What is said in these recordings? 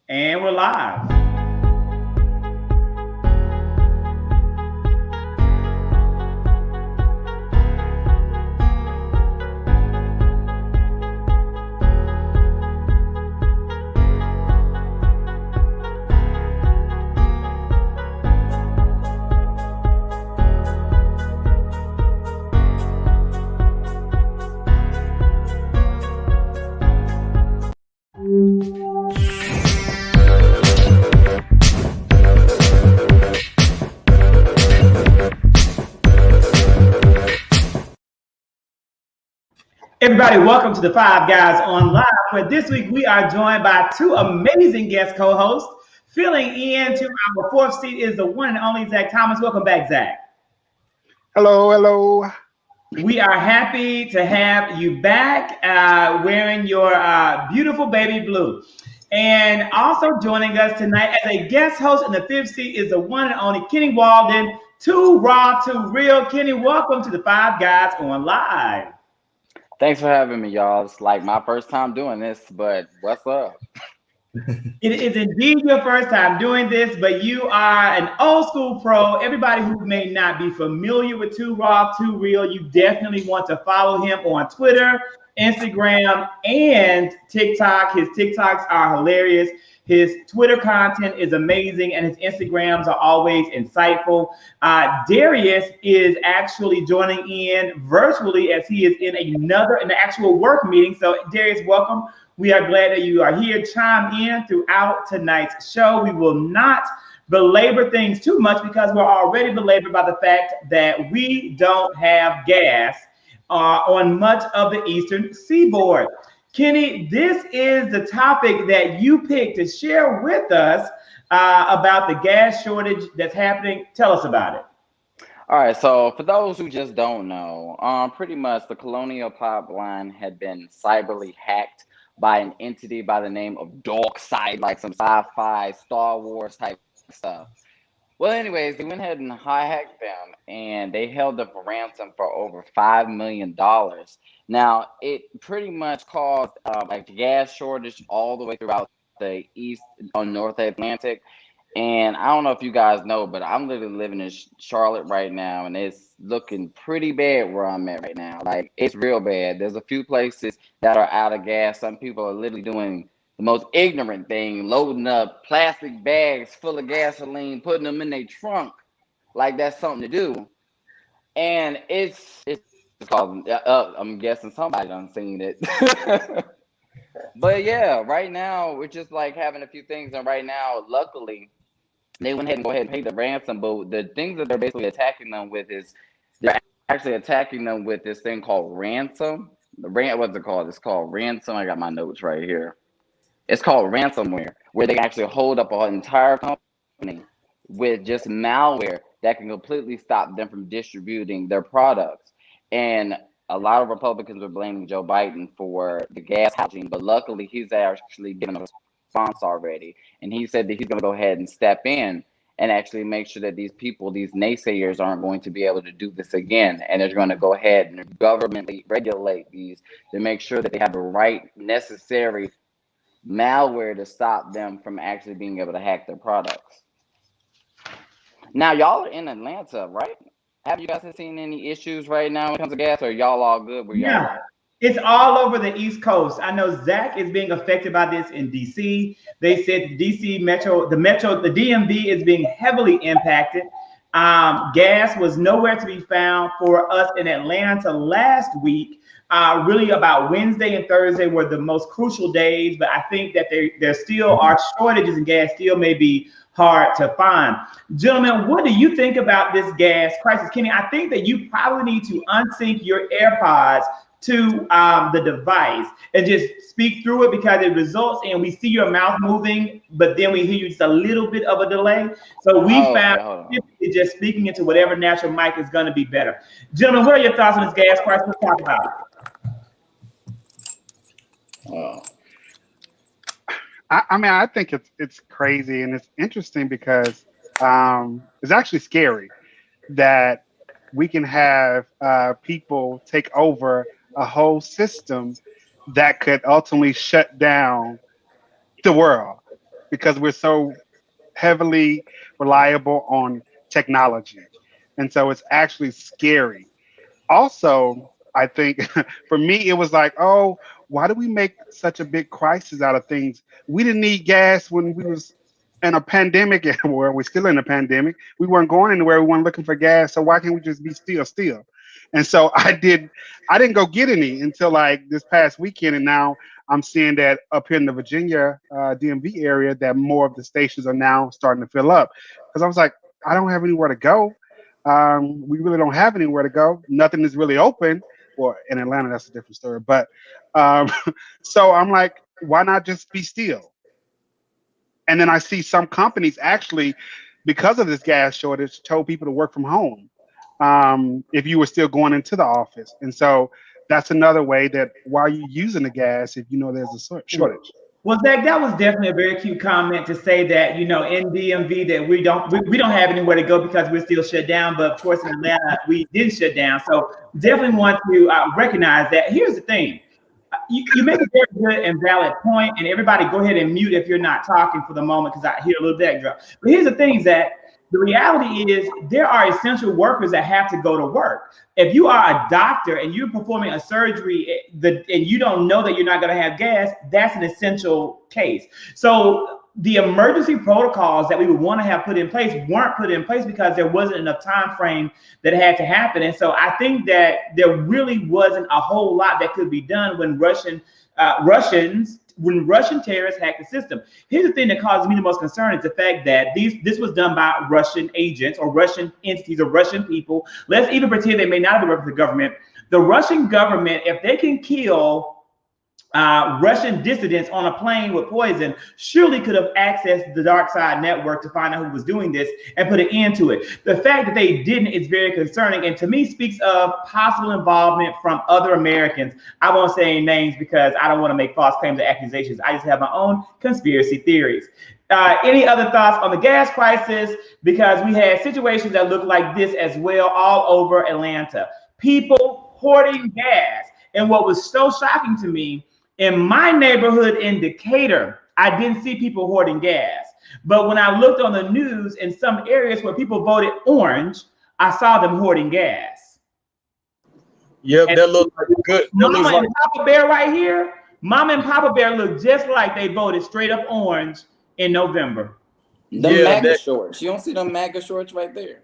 And we're live. Everybody, welcome to the Five Guys on Live, where this week we are joined by two amazing guest co-hosts. Filling in to our fourth seat is the one and only Zach Thomas. Welcome back, Zach. Hello, hello. We are happy to have you back wearing your beautiful baby blue. And also joining us tonight as a guest host in the fifth seat is the one and only Kenny Walden, Too Raw, Too Real. Kenny, welcome to the Five Guys on Live. Thanks for having me, y'all. It's like my first time doing this, but what's up? It is indeed your first time doing this, but you are an old school pro. Everybody who may not be familiar with Too Raw, Too Real, you definitely want to follow him on Twitter, Instagram, and TikTok. His TikToks are hilarious. His Twitter content is amazing, and his Instagrams are always insightful. Darius is actually joining in virtually as he is in an actual work meeting. So, Darius, welcome. We are glad that you are here. Chime in throughout tonight's show. We will not belabor things too much because we're already belabored by the fact that we don't have gas on much of the eastern seaboard. Kenny, this is the topic that you picked to share with us about the gas shortage that's happening. Tell us about it. All right, so for those who just don't know, pretty much the Colonial Pipeline had been cyberly hacked by an entity by the name of Darkseid, like some sci-fi Star Wars type stuff. Well, anyways, they went ahead and hacked them, and they held up a ransom for over $5 million. Now, it pretty much caused a gas shortage all the way throughout the East on North Atlantic. And I don't know if you guys know, but I'm literally living in Charlotte right now, and it's looking pretty bad where I'm at right now. Like, it's real bad. There's a few places that are out of gas. Some people are literally doing the most ignorant thing, loading up plastic bags full of gasoline, putting them in their trunk like that's something to do. And it's called, I'm guessing somebody done seen it. But yeah, right now we're just like having a few things, and right now, luckily, they went ahead and paid the ransom. But the things that they're basically attacking them with is they're actually attacking them with this thing called ransom. What's it called? It's called ransom. I got my notes right here. It's called ransomware, where they actually hold up an entire company with just malware that can completely stop them from distributing their products. And a lot of Republicans are blaming Joe Biden for the gas housing, but luckily he's actually given a response already. And he said that he's going to go ahead and step in and actually make sure that these people, these naysayers, aren't going to be able to do this again. And they're going to go ahead and governmentally regulate these to make sure that they have the right necessary malware to stop them from actually being able to hack their products. Now, y'all are in Atlanta, right? Have you guys seen any issues right now when it comes to gas, or y'all all good where y'all are? It's all over the East Coast. I know Zach is being affected by this in DC. They said the DC Metro, the DMV is being heavily impacted. Gas was nowhere to be found for us in Atlanta last week. Really about Wednesday and Thursday were the most crucial days, but I think that there still are shortages in gas, still may be hard to find. Gentlemen, what do you think about this gas crisis? Kenny, I think that you probably need to unsync your AirPods to the device and just speak through it, because it results in we see your mouth moving, but then we hear you just a little bit of a delay. So we found just speaking into whatever natural mic is going to be better. Gentlemen, what are your thoughts on this gas crisis? Let's talk about it. I mean, I think it's crazy, and it's interesting because it's actually scary that we can have people take over a whole system that could ultimately shut down the world. because we're so heavily reliable on technology. And so it's actually scary. Also, I think for me, it was like, oh, why do we make such a big crisis out of things? We didn't need gas when we was in a pandemic, where we're still in a pandemic. We weren't going anywhere. We weren't looking for gas. So why can't we just be still? And so I didn't go get any until like this past weekend. And now I'm seeing that up here in the Virginia DMV area that more of the stations are now starting to fill up. Because I was like, I don't have anywhere to go. We really don't have anywhere to go. Nothing is really open. Well, in Atlanta, that's a different story. But um, so I'm like, why not just be still? And then I see some companies actually, because of this gas shortage, told people to work from home if you were still going into the office. And so that's another way that why are you using the gas if you know there's a shortage? Well, Zach, that was definitely a very cute comment to say that, you know, in DMV that we don't have anywhere to go because we're still shut down. But of course, in Atlanta, we did shut down. So definitely want to recognize that. Here's the thing. You make a very good and valid point, and everybody go ahead and mute if you're not talking for the moment because I hear a little backdrop. But here's the thing, Zach. The reality is there are essential workers that have to go to work. If you are a doctor and you're performing a surgery and you don't know that you're not going to have gas, that's an essential case. So the emergency protocols that we would want to have put in place weren't put in place because there wasn't enough time frame that had to happen. And so I think that there really wasn't a whole lot that could be done when Russian terrorists hacked the system. Here's the thing that causes me the most concern is the fact that this was done by Russian agents or Russian entities or Russian people. Let's even pretend they may not have worked for the government. The Russian government, if they can kill Russian dissidents on a plane with poison, surely could have accessed the dark side network to find out who was doing this and put an end to it. The fact that they didn't is very concerning and to me speaks of possible involvement from other Americans. I won't say any names because I don't want to make false claims or accusations. I just have my own conspiracy theories. Any other thoughts on the gas crisis? Because we had situations that look like this as well all over Atlanta. People hoarding gas. And what was so shocking to me, in my neighborhood in Decatur, I didn't see people hoarding gas. But when I looked on the news in some areas where people voted orange, I saw them hoarding gas. Yep, and that looked like good. Mama and Papa Bear right here, Mama and Papa Bear look just like they voted straight up orange in November. The MAGA shorts. You don't see them MAGA shorts right there.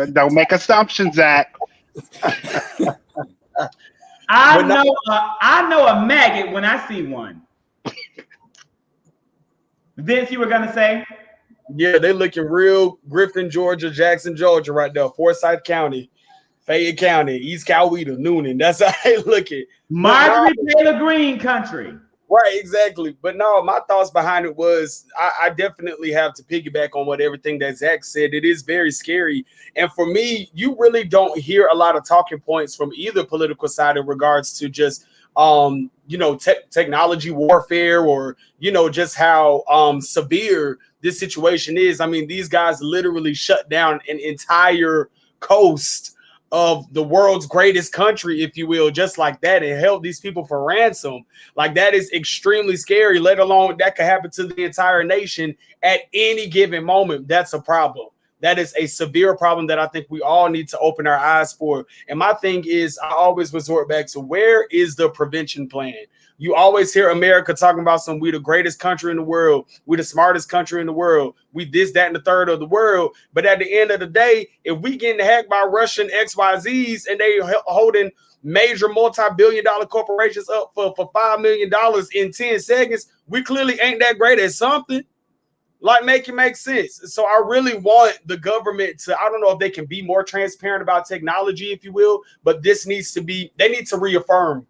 Don't make assumptions, Zach. I know a maggot when I see one. Vince, you were gonna say? Yeah, they looking real Griffin, Georgia, Jackson, Georgia, right there. Forsyth County, Fayette County, East Coweta, Noonan. That's how they looking. Marjorie Taylor Greene country. Right, exactly. But no, my thoughts behind it was I definitely have to piggyback on what everything that Zach said. It is very scary. And for me, you really don't hear a lot of talking points from either political side in regards to just technology warfare or just how severe this situation is. I mean, these guys literally shut down an entire coast of the world's greatest country, if you will, just like that, and held these people for ransom. Like, that is extremely scary, let alone that could happen to the entire nation at any given moment. That's a problem. That is a severe problem that I think we all need to open our eyes for. And my thing is, I always resort back to, where is the prevention plan? You always hear America talking about we the greatest country in the world. We the smartest country in the world. We this, that, and the third of the world. But at the end of the day, if we getting hacked by Russian XYZs and they holding major multi-billion-dollar corporations up for $5 million in 10 seconds, we clearly ain't that great at something. Like, make it make sense. So I really want the government to, I don't know if they can be more transparent about technology, if you will, but this needs to be, they need to reaffirm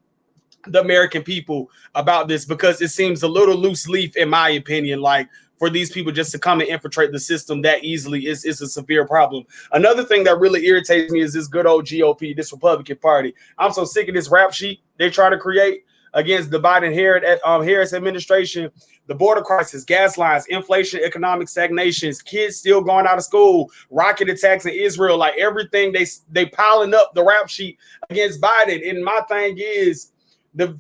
the American people about this, because it seems a little loose leaf, in my opinion. Like, for these people just to come and infiltrate the system that easily is a severe problem. Another thing that really irritates me is this good old GOP, this Republican Party. I'm so sick of this rap sheet they try to create against the Biden-Harris administration. The border crisis, gas lines, inflation, economic stagnations, kids still going out of school, rocket attacks in Israel, like everything they piling up the rap sheet against Biden. And my thing is,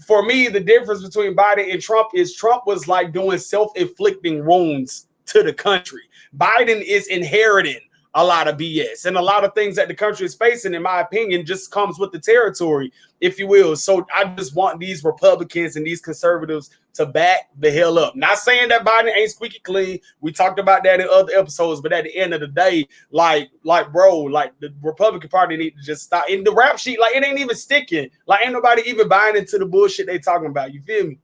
For me, the difference between Biden and Trump is Trump was like doing self-inflicting wounds to the country. Biden is inheriting a lot of BS and a lot of things that the country is facing, in my opinion, just comes with the territory, if you will. So I just want these Republicans and these conservatives to back the hell up. Not saying that Biden ain't squeaky clean. We talked about that in other episodes, but at the end of the day, bro, like the Republican Party need to just stop. In the rap sheet, like it ain't even sticking. Like ain't nobody even buying into the bullshit they talking about. You feel me?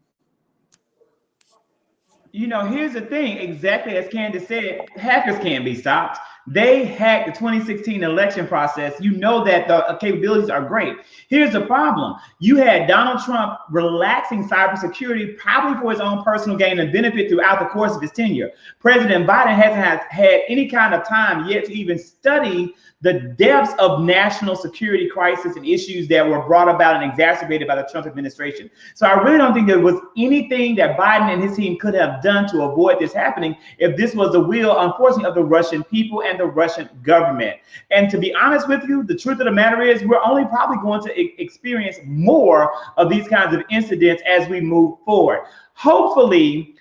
You know, here's the thing, exactly as Candace said, hackers can't be stopped. They hacked the 2016 election process. You know that the capabilities are great. Here's the problem. You had Donald Trump relaxing cybersecurity probably for his own personal gain and benefit throughout the course of his tenure. President Biden hasn't had any kind of time yet to even study the depths of national security crisis and issues that were brought about and exacerbated by the Trump administration. So I really don't think there was anything that Biden and his team could have done to avoid this happening if this was the will, unfortunately, of the Russian people and the Russian government. And to be honest with you, the truth of the matter is we're only probably going to experience more of these kinds of incidents as we move forward. Hopefully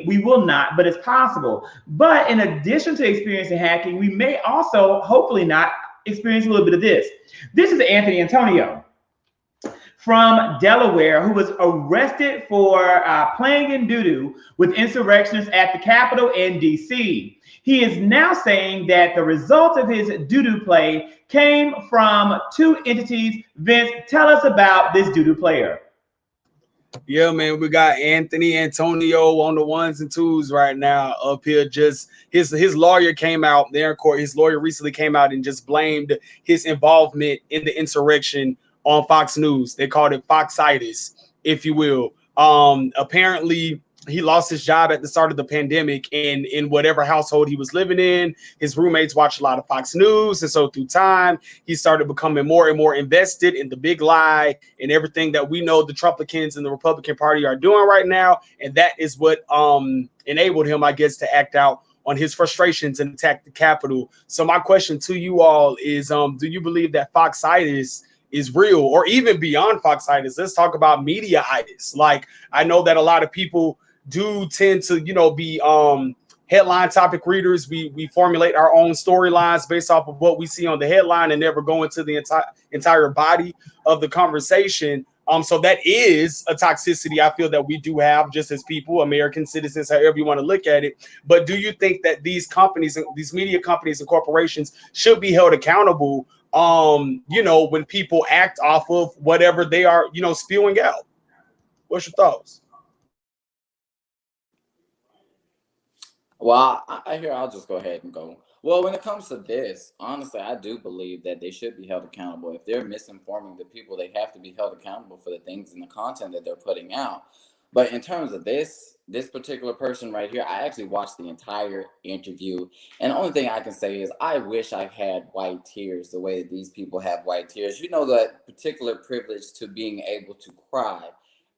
we will not, but it's possible. But in addition to experiencing hacking, we may also, hopefully not, experience a little bit of this. This is Anthony Antonio from Delaware, who was arrested for playing in doo-doo with insurrectionists at the Capitol in DC. He is now saying that the result of his doo-doo play came from two entities. Vince, tell us about this doo-doo player. Yeah, man, we got Anthony Antonio on the ones and twos right now up here. Just his lawyer came out there in court. His lawyer recently came out and just blamed his involvement in the insurrection on Fox News. They called it Foxitis, if you will. Apparently, he lost his job at the start of the pandemic, and in whatever household he was living in, his roommates watched a lot of Fox News. And so through time, he started becoming more and more invested in the big lie and everything that we know the Trumpicans and the Republican Party are doing right now. And that is what enabled him, I guess, to act out on his frustrations and attack the Capitol. So my question to you all is, do you believe that Foxitis is real, or even beyond Foxitis? Let's talk about media-itis. Like, I know that a lot of people do tend to, be headline topic readers. We formulate our own storylines based off of what we see on the headline and never go into the entire body of the conversation. So that is a toxicity I feel that we do have just as people, American citizens, however you want to look at it. But do you think that these companies, these media companies and corporations should be held accountable, when people act off of whatever they are, spewing out? What's your thoughts? Well, I'll just go ahead and go. Well, when it comes to this, honestly, I do believe that they should be held accountable. If they're misinforming the people, they have to be held accountable for the things and the content that they're putting out. But in terms of this particular person right here, I actually watched the entire interview. And the only thing I can say is I wish I had white tears the way that these people have white tears. You know, that particular privilege to being able to cry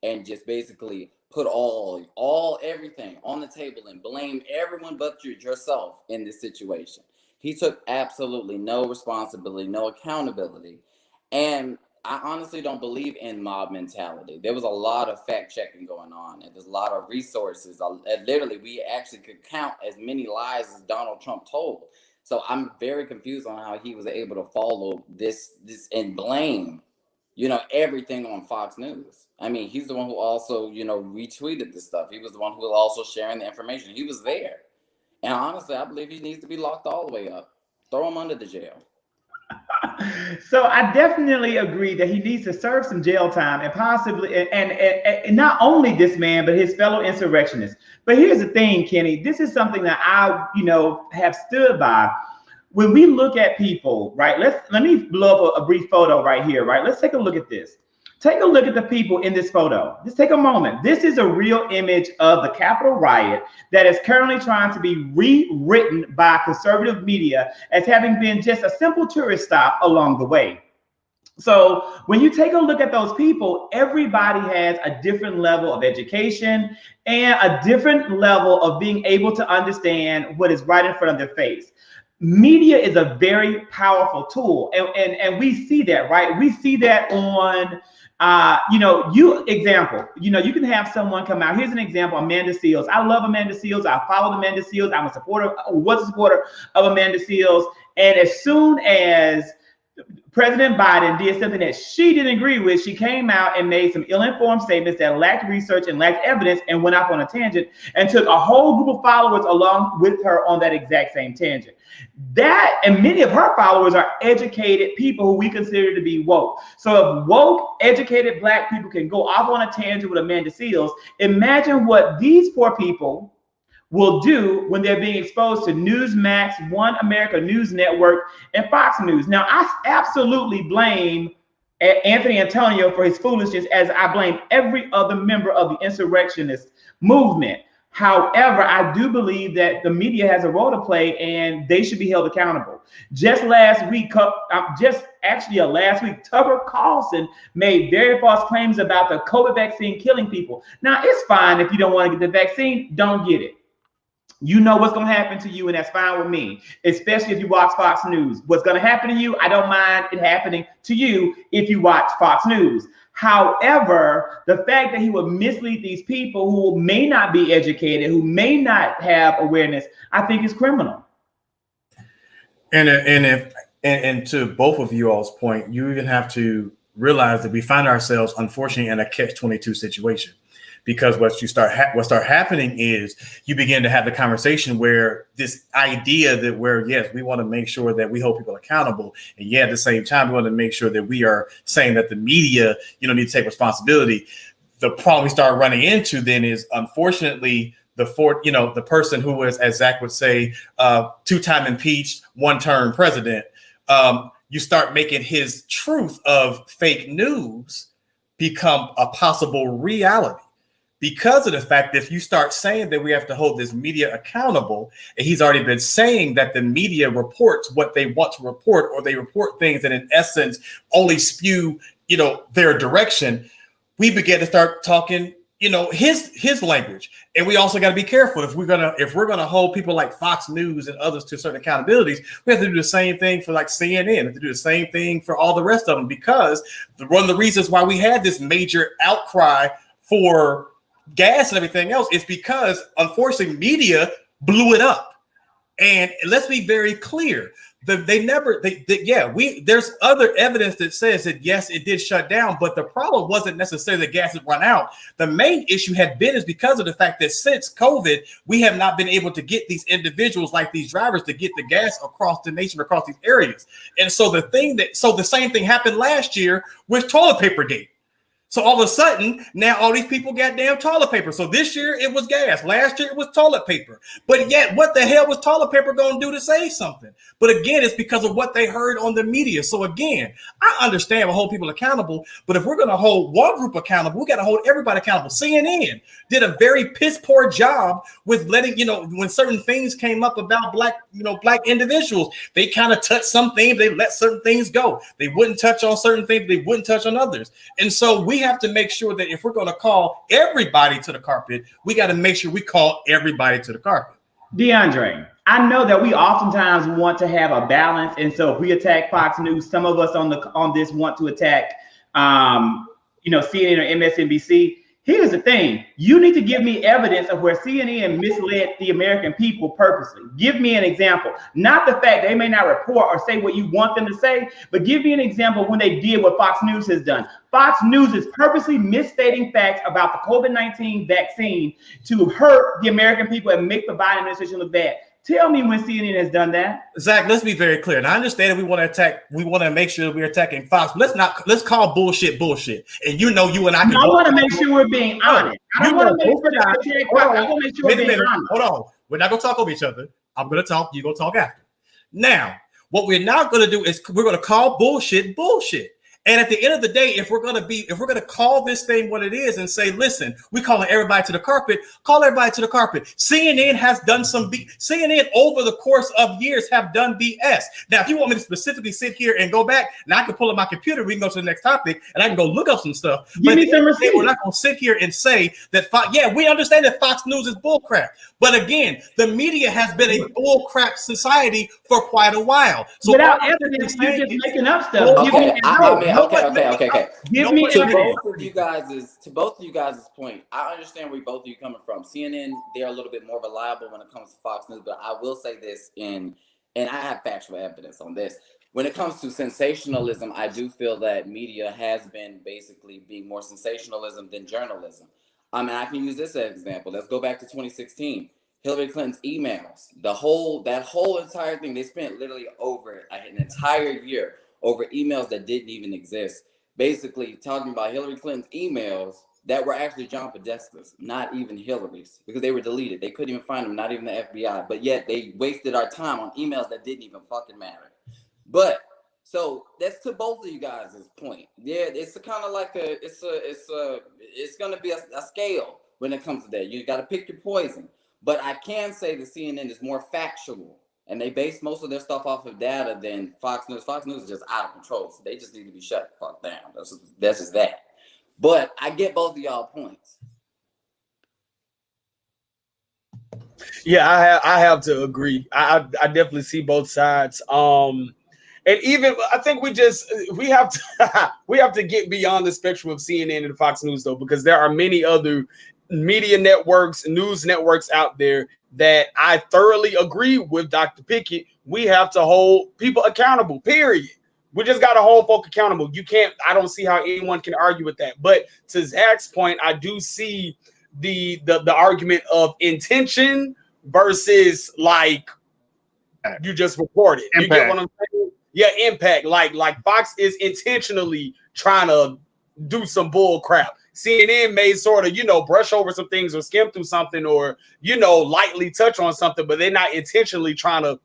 and just basically put everything on the table and blame everyone but yourself in this situation. He took absolutely no responsibility, no accountability. And I honestly don't believe in mob mentality. There was a lot of fact checking going on, and there's a lot of resources. Literally, we actually could count as many lies as Donald Trump told. So I'm very confused on how he was able to follow this and blame, everything on Fox News. I mean, he's the one who also, retweeted this stuff. He was the one who was also sharing the information. He was there. And honestly, I believe he needs to be locked all the way up. Throw him under the jail. So I definitely agree that he needs to serve some jail time and possibly, and not only this man, but his fellow insurrectionists. But here's the thing, Kenny, this is something that I, have stood by. When we look at people, right, let me blow up a brief photo right here, right? Let's take a look at this. Take a look at the people in this photo. Just take a moment. This is a real image of the Capitol riot that is currently trying to be rewritten by conservative media as having been just a simple tourist stop along the way. So when you take a look at those people, everybody has a different level of education and a different level of being able to understand what is right in front of their face. Media is a very powerful tool, and we see that, right? We see that on example, you can have someone come out. Here's an example, Amanda Seals. I love Amanda Seals. I followed Amanda Seals. I'm was a supporter of Amanda Seals. And as soon as President Biden did something that she didn't agree with, she came out and made some ill-informed statements that lacked research and lacked evidence and went off on a tangent and took a whole group of followers along with her on that exact same tangent. That, and many of her followers are educated people who we consider to be woke. So if woke, educated Black people can go off on a tangent with Amanda Seals, imagine what these poor people will do when they're being exposed to Newsmax, One America News Network, and Fox News. Now, I absolutely blame Anthony Antonio for his foolishness, as I blame every other member of the insurrectionist movement. However, I do believe that the media has a role to play and they should be held accountable. Last week, Tucker Carlson made very false claims about the COVID vaccine killing people. Now, it's fine if you don't want to get the vaccine, don't get it. You know what's going to happen to you, and that's fine with me, especially if you watch Fox News. What's going to happen to you, I don't mind it happening to you if you watch Fox News. However, the fact that he would mislead these people who may not be educated, who may not have awareness, I think is criminal. And to both of you all's point, you even have to realize that we find ourselves, unfortunately, in a catch-22 situation. Because what start happening is you begin to have the conversation where this idea that yes, we want to make sure that we hold people accountable, and at the same time we want to make sure that we are saying that the media, need to take responsibility. The problem we start running into then is, unfortunately, the person who was, as Zach would say, 2-time impeached, 1-term president. You start making his truth of fake news become a possible reality. Because of the fact that if you start saying that we have to hold this media accountable, and he's already been saying that the media reports what they want to report, or they report things that in essence only spew, their direction, we begin to start talking, his language. And we also got to be careful if we're gonna hold people like Fox News and others to certain accountabilities. We have to do the same thing for like CNN. We have to do the same thing for all the rest of them, because one of the reasons why we had this major outcry for gas and everything else is because, unfortunately, media blew it up. And let's be very clear, there's other evidence that says that yes, it did shut down, but the problem wasn't necessarily the gas had run out. The main issue had been is because of the fact that since COVID, we have not been able to get these individuals like these drivers to get the gas across the nation, across these areas. And so the same thing happened last year with toilet paper gate. So all of a sudden, now all these people got damn toilet paper. So this year it was gas. Last year it was toilet paper. But yet, what the hell was toilet paper going to do to save something? But again, it's because of what they heard on the media. So again, I understand we hold people accountable, but if we're going to hold one group accountable, we got to hold everybody accountable. CNN did a very piss poor job with letting, when certain things came up about black individuals, they kind of touched some things, they let certain things go. They wouldn't touch on certain things, they wouldn't touch on others. And so we have to make sure that if we're going to call everybody to the carpet, we got to make sure we call everybody to the carpet. DeAndre, I know that we oftentimes want to have a balance, and so if we attack Fox News, some of us on this want to attack, CNN or MSNBC. Here's the thing: you need to give me evidence of where CNN misled the American people purposely. Give me an example, not the fact they may not report or say what you want them to say, but give me an example when they did what Fox News has done. Fox News is purposely misstating facts about the COVID-19 vaccine to hurt the American people and make the Biden administration look bad. Tell me when CNN has done that. Zach, let's be very clear. And I understand that we want to make sure that we're attacking Fox. But let's call bullshit. And you and I can. I want to make sure we're being honest. I don't want to make sure we're being honest. Hold on. We're not gonna talk over each other. I'm gonna talk, you're gonna talk after. Now, what we're not gonna do is we're gonna call bullshit. And at the end of the day, if we're gonna call this thing what it is and say, listen, we calling everybody to the carpet, call everybody to the carpet. CNN has done CNN over the course of years have done BS. Now, if you want me to specifically sit here and go back, now I can pull up my computer, we can go to the next topic, and I can go look up some stuff. Give me some receipts. We're not gonna sit here and say that we understand that Fox News is bullcrap. But again, the media has been a bullcrap society for quite a while. So without evidence, you're just making up stuff. Okay. Give me To evidence. both of you guys' point, I understand where both of you coming from. CNN, they're a little bit more reliable when it comes to Fox News, but I will say this, and I have factual evidence on this. When it comes to sensationalism, I do feel that media has been basically being more sensationalism than journalism. I mean, I can use this as an example. Let's go back to 2016. Hillary Clinton's emails, that whole entire thing, they spent literally over an entire year over emails that didn't even exist, basically talking about Hillary Clinton's emails that were actually John Podesta's, not even Hillary's, because they were deleted. They couldn't even find them, not even the FBI, but yet they wasted our time on emails that didn't even fucking matter. But so that's to both of you guys' point. Yeah, it's kind of like it's gonna be a scale when it comes to that. You got to pick your poison. But I can say that CNN is more factual, and they base most of their stuff off of data than Fox News. Fox News is just out of control, so they just need to be shut the fuck down. That's just that. But I get both of y'all points. Yeah, I have to agree. I definitely see both sides. And even I think we have to get beyond the spectrum of CNN and Fox News though, because there are many other media networks, news networks out there that I thoroughly agree with Dr. Pickett. We have to hold people accountable, period. We just got to hold folk accountable. I don't see how anyone can argue with that. But to Zach's point, I do see the argument of intention versus like you just reported. You get what I'm saying? Yeah, impact. Like Fox is intentionally trying to do some bull crap. CNN may sort of, brush over some things or skim through something or, lightly touch on something, but they're not intentionally trying to,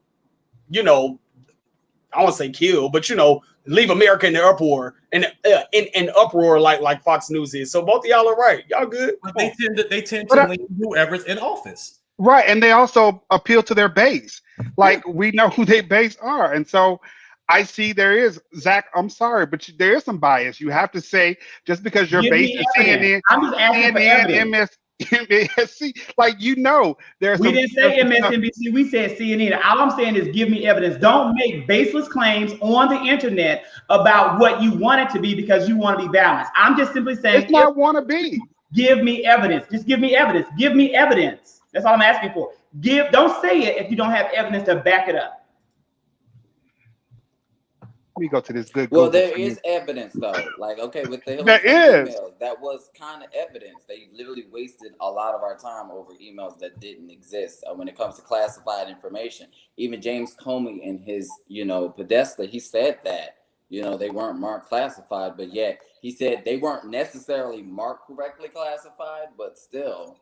I won't say kill, but, leave America in the uproar and in uproar like Fox News is. So both of y'all are right. Y'all good? They tend to lean whoever's in office. Right. And they also appeal to their base. Like we know who their base are. And so I see there is, Zach, I'm sorry, but there is some bias. You have to say just because your base is CNN, I'm just asking for evidence. MSNBC, there's we didn't say MSNBC, we said CNN. All I'm saying is give me evidence. Don't make baseless claims on the internet about what you want it to be because you want to be balanced. I'm just simply saying it's not want to be. Give me evidence. Just give me evidence. Give me evidence. That's all I'm asking for. Don't say it if you don't have evidence to back it up. Let me go to this good. Well, there is evidence though. Like, okay, with the Hillary Clinton emails, that was kind of evidence. They literally wasted a lot of our time over emails that didn't exist. When it comes to classified information, even James Comey in his, Podesta, he said that, they weren't marked classified, but yet he said they weren't necessarily marked correctly classified, but still,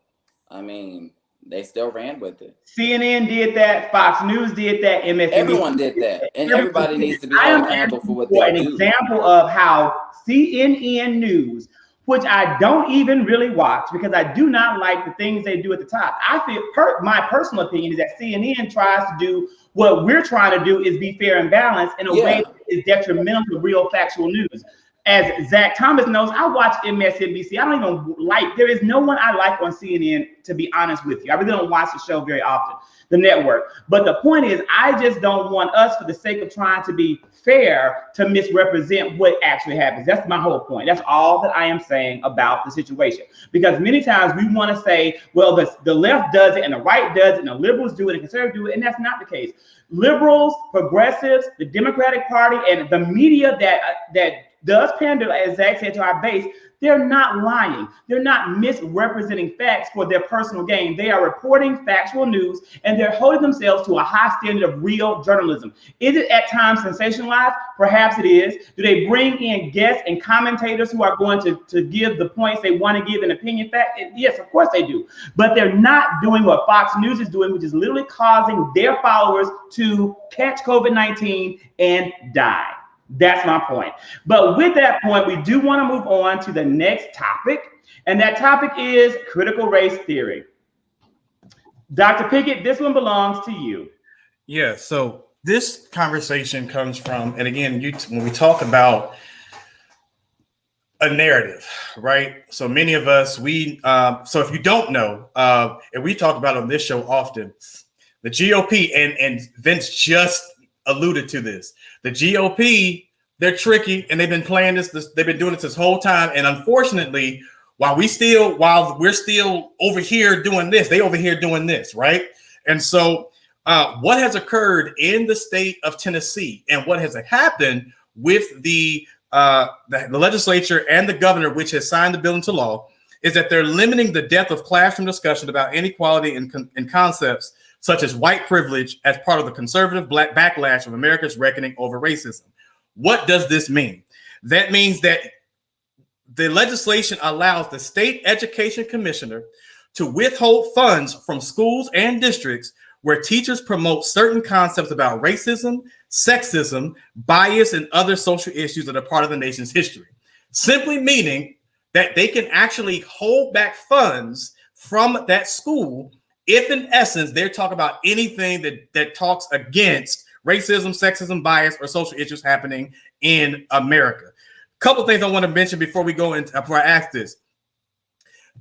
I mean, they still ran with it. CNN did that. Fox News did that. MSNBC. Everyone did that. And everybody needs to be held accountable for what they do. An example of how CNN News, which I don't even really watch because I do not like the things they do at the top. I feel my personal opinion is that CNN tries to do what we're trying to do is be fair and balanced in a way that is detrimental to real factual news. As Zach Thomas knows, I watch MSNBC. I don't even there is no one I like on CNN, to be honest with you. I really don't watch the show very often, the network. But the point is, I just don't want us, for the sake of trying to be fair, to misrepresent what actually happens. That's my whole point. That's all that I am saying about the situation. Because many times we want to say, well, the left does it and the right does it and the liberals do it and conservatives do it, and that's not the case. Liberals, progressives, the Democratic Party, and the media that does pander, as Zach said, to our base, they're not lying. They're not misrepresenting facts for their personal gain. They are reporting factual news, and they're holding themselves to a high standard of real journalism. Is it at times sensationalized? Perhaps it is. Do they bring in guests and commentators who are going to give the points they want to give an opinion fact? Yes, of course they do. But they're not doing what Fox News is doing, which is literally causing their followers to catch COVID-19 and die. That's my point. But with that point, we do want to move on to the next topic, and that topic is critical race theory. Dr. Pickett, this one belongs to you. Yeah, so this conversation comes from, and again, when we talk about a narrative, right? So many of us, so if you don't know, and we talk about on this show often, the GOP, and Vince just alluded to this. The GOP They're tricky, and they've been playing this. They've been doing this whole time. And unfortunately, while we're still over here doing this, they over here doing this, right? And so, what has occurred in the state of Tennessee, and what has happened with the legislature and the governor, which has signed the bill into law, is that they're limiting the depth of classroom discussion about inequality and concepts such as white privilege as part of the conservative black backlash of America's reckoning over racism. What does this mean? That means that the legislation allows the state education commissioner to withhold funds from schools and districts where teachers promote certain concepts about racism, sexism, bias, and other social issues that are part of the nation's history. Simply meaning that they can actually hold back funds from that school if, in essence, they're talking about anything that talks against racism, sexism, bias, or social issues happening in America. A couple things I want to mention before I ask this.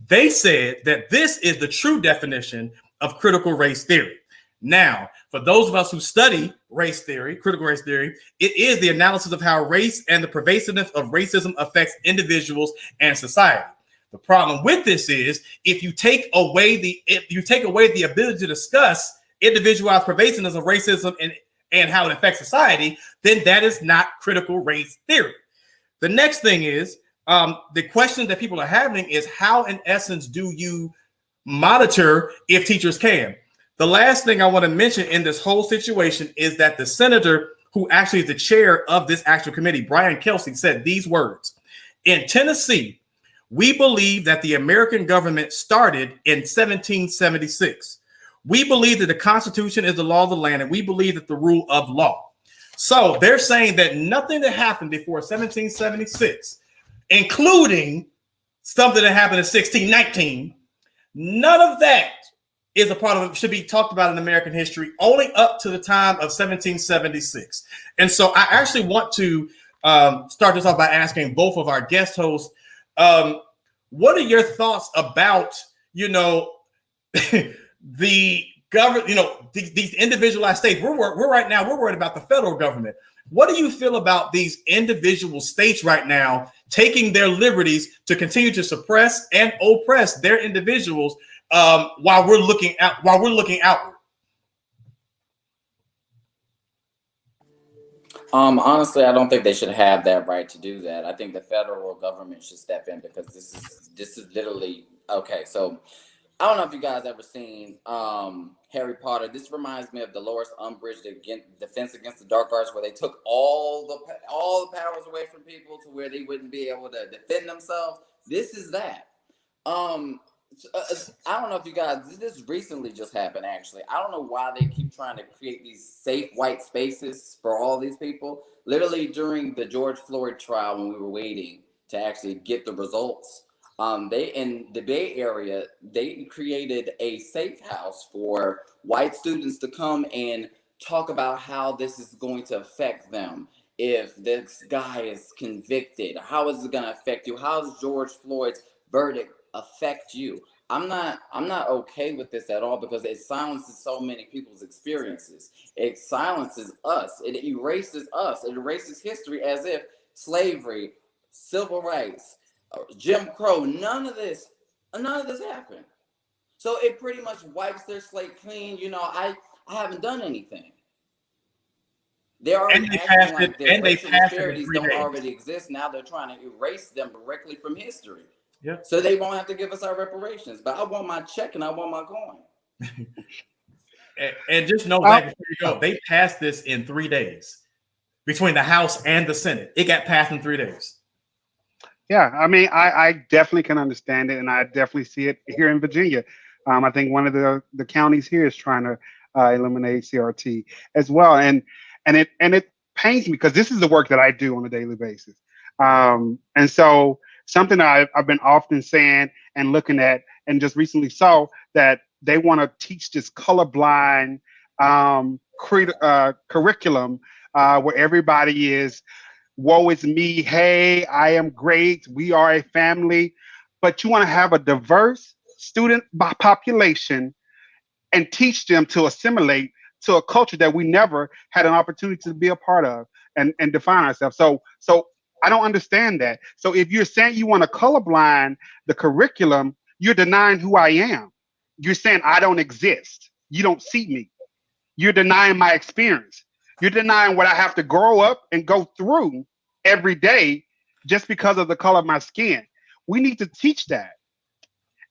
They said that this is the true definition of critical race theory. Now, for those of us who study race theory, critical race theory, it is the analysis of how race and the pervasiveness of racism affects individuals and society. The problem with this is if you take away the ability to discuss individualized pervasiveness of racism and how it affects society, then that is not critical race theory. The next thing is the question that people are having is how, in essence, do you monitor if teachers can? The last thing I want to mention in this whole situation is that the senator who actually is the chair of this actual committee, Brian Kelsey, said these words: in Tennessee, we believe that the American government started in 1776. We believe that the Constitution is the law of the land, and we believe that the rule of law. So they're saying that nothing that happened before 1776, including something that happened in 1619, none of that is a part of it, should be talked about in American history, only up to the time of 1776. And so I actually want to start this off by asking both of our guest hosts, what are your thoughts about, the government, these individualized states? We're worried about the federal government. What do you feel about these individual states right now taking their liberties to continue to suppress and oppress their individuals while we're looking outward? Honestly, I don't think they should have that right to do that. I think the federal government should step in because this is literally okay. So I don't know if you guys ever seen Harry Potter. This reminds me of Dolores Umbridge, Defense Against the Dark Arts, where they took all the powers away from people to where they wouldn't be able to defend themselves. This is that. I don't know if you guys, this recently just happened, actually. I don't know why they keep trying to create these safe white spaces for all these people. Literally during the George Floyd trial, when we were waiting to actually get the results, they, in the Bay Area, they created a safe house for white students to come and talk about how this is going to affect them. If this guy is convicted, how is it going to affect you? How does George Floyd's verdict affect you? I'm not okay with this at all because it silences so many people's experiences. It silences us. It erases us. It erases history as if slavery, civil rights, Jim Crow, none of this happened. So it pretty much wipes their slate clean. I haven't done anything. They're already acting like their racial disparities don't already exist. Now they're trying to erase them directly from history. Yeah. So they won't have to give us our reparations. But I want my check and I want my coin. and just know that before you go, they passed this in 3 days between the House and the Senate. It got passed in 3 days. Yeah, I mean, I definitely can understand it, and I definitely see it here in Virginia. I think one of the counties here is trying to eliminate CRT as well, and it pains me because this is the work that I do on a daily basis, and so something that I've been often saying and looking at, and just recently saw that they want to teach this colorblind curriculum where everybody is, woe is me, hey, I am great, we are a family. But you want to have a diverse student population and teach them to assimilate to a culture that we never had an opportunity to be a part of. and define ourselves. So I don't understand that. So if you're saying you want to colorblind the curriculum, you're denying who I am. You're saying I don't exist. You don't see me. You're denying my experience. You're denying what I have to grow up and go through every day just because of the color of my skin. We need to teach that.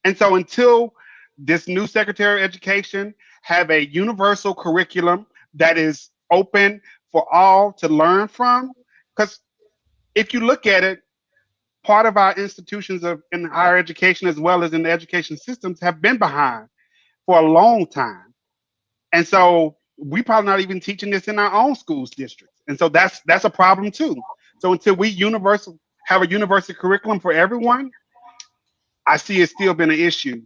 And so until this new Secretary of Education have a universal curriculum that is open for all to learn from, because if you look at it, part of our institutions of in higher education as well as in the education systems have been behind for a long time. And so we probably not even teaching this in our own schools districts. And so that's a problem too. So until we have a universal curriculum for everyone, I see it still been an issue.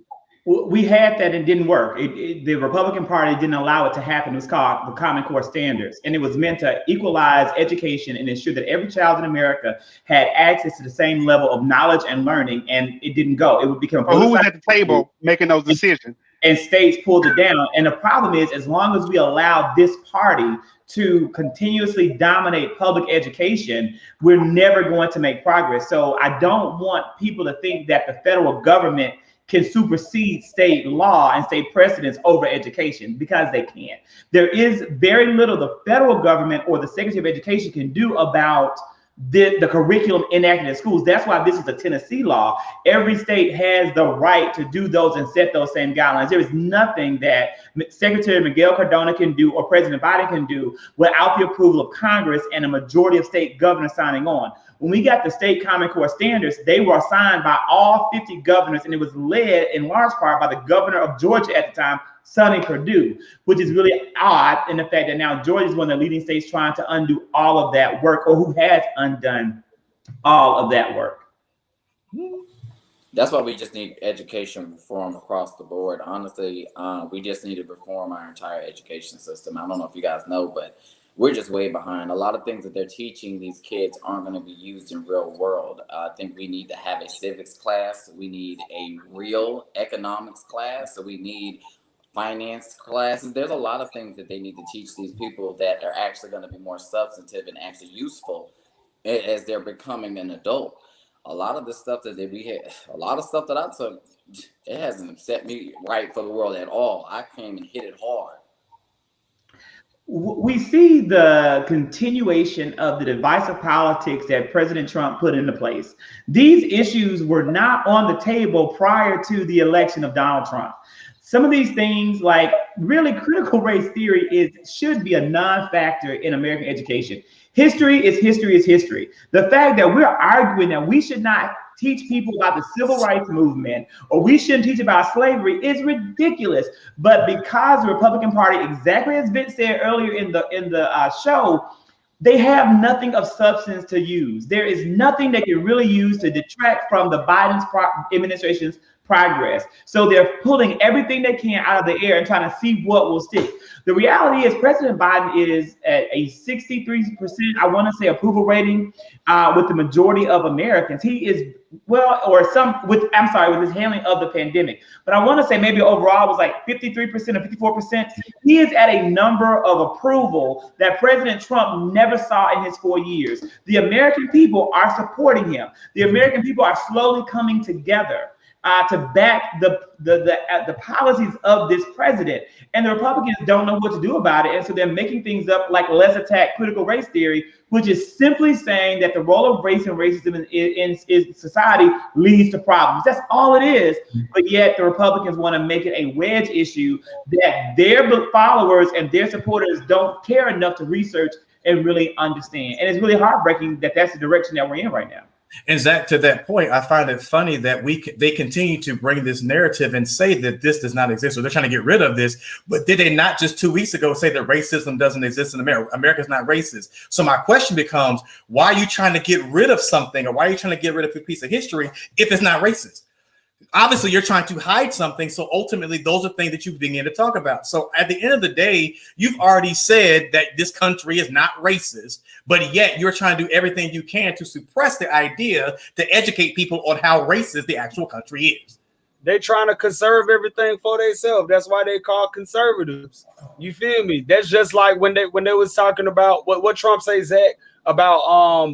We had that and it didn't work. The Republican Party didn't allow it to happen. It was called the Common Core Standards, and it was meant to equalize education and ensure that every child in America had access to the same level of knowledge and learning. And it didn't go. It would become. Well, who was at the table making those decisions? And states pulled it down. And the problem is, as long as we allow this party to continuously dominate public education, we're never going to make progress. So I don't want people to think that the federal government can supersede state law and state precedents over education, because they can't. There is very little the federal government or the Secretary of Education can do about the curriculum enacted in schools. That's why this is a Tennessee law. Every state has the right to do those and set those same guidelines. There is nothing that Secretary Miguel Cardona can do or President Biden can do without the approval of Congress and a majority of state governors signing on. When we got the state Common Core Standards, they were signed by all 50 governors, and it was led in large part by the governor of Georgia at the time, Sonny Perdue, which is really odd in the fact that now Georgia is one of the leading states trying to undo all of that work, or who has undone all of that work. That's why we just need education reform across the board. Honestly, we just need to reform our entire education system. I don't know if you guys know, but we're just way behind. A lot of things that they're teaching these kids aren't going to be used in real world. I think we need to have a civics class. We need a real economics class. So we need finance classes. There's a lot of things that they need to teach these people that are actually going to be more substantive and actually useful as they're becoming an adult. A lot of the stuff that we had, a lot of stuff that I took, it hasn't set me right for the world at all. I came and hit it hard. We see the continuation of the divisive politics that President Trump put into place. These issues were not on the table prior to the election of Donald Trump. Some of these things, like really critical race theory, should be a non-factor in American education. History is history is history. The fact that we're arguing that we should not teach people about the civil rights movement or we shouldn't teach about slavery is ridiculous. But because the Republican Party, exactly as Vince said earlier in the show, they have nothing of substance to use. There is nothing they can really use to detract from the Biden administration's progress. So they're pulling everything they can out of the air and trying to see what will stick. The reality is President Biden is at a 63%, I want to say, approval rating with the majority of Americans. He is with his handling of the pandemic. But I want to say maybe overall it was like 53% or 54%. He is at a number of approval that President Trump never saw in his 4 years. The American people are supporting him. The American people are slowly coming together to back the policies of this president. And the Republicans don't know what to do about it. And so they're making things up like let's attack critical race theory, which is simply saying that the role of race and racism in society leads to problems. That's all it is. But yet the Republicans want to make it a wedge issue that their followers and their supporters don't care enough to research and really understand. And it's really heartbreaking that that's the direction that we're in right now. And Zach, to that point, I find it funny that they continue to bring this narrative and say that this does not exist, or they're trying to get rid of this. But did they not just 2 weeks ago say that racism doesn't exist in America? America's not racist. So my question becomes, why are you trying to get rid of something, or why are you trying to get rid of a piece of history if it's not racist? Obviously, you're trying to hide something. So ultimately, those are things that you begin to talk about. So at the end of the day, you've already said that this country is not racist, but yet you're trying to do everything you can to suppress the idea to educate people on how racist the actual country is. They trying to conserve everything for themselves. That's why they call conservatives. You feel me? That's just like when they was talking about what Trump say, Zach, about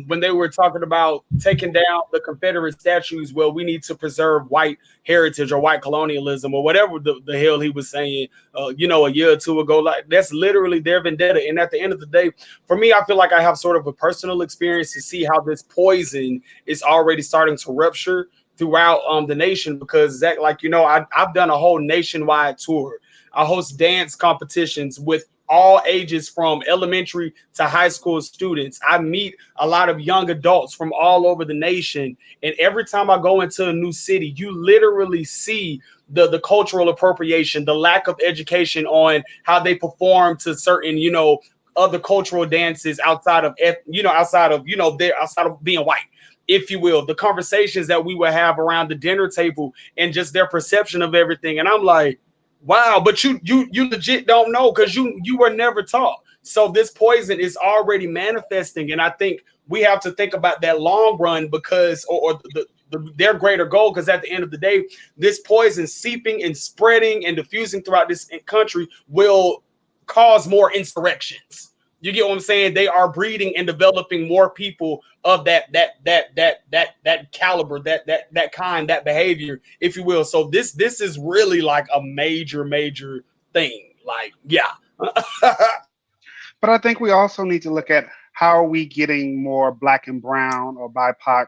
when they were talking about taking down the Confederate statues. Well, we need to preserve white heritage or white colonialism or whatever the hell he was saying. A year or two ago. Like that's literally their vendetta. And at the end of the day, for me, I feel like I have sort of a personal experience to see how this poison is already starting to rupture throughout the nation, because Zach, like I've done a whole nationwide tour. I host dance competitions with all ages from elementary to high school students. I meet a lot of young adults from all over the nation, and every time I go into a new city, you literally see the cultural appropriation, the lack of education on how they perform to certain other cultural dances outside of outside of being white, if you will, the conversations that we would have around the dinner table and just their perception of everything. And I'm like, wow, but you legit don't know because you were never taught. So this poison is already manifesting. And I think we have to think about that long run because or their greater goal, because at the end of the day, this poison seeping and spreading and diffusing throughout this country will cause more insurrections. You get what I'm saying? They are breeding and developing more people of that caliber, that kind, that behavior, if you will. So this is really like a major thing. Like, yeah. But I think we also need to look at how are we getting more Black and brown or BIPOC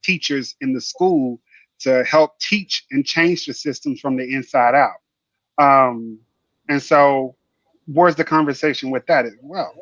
teachers in the school to help teach and change the systems from the inside out. And so where's the conversation with that as well?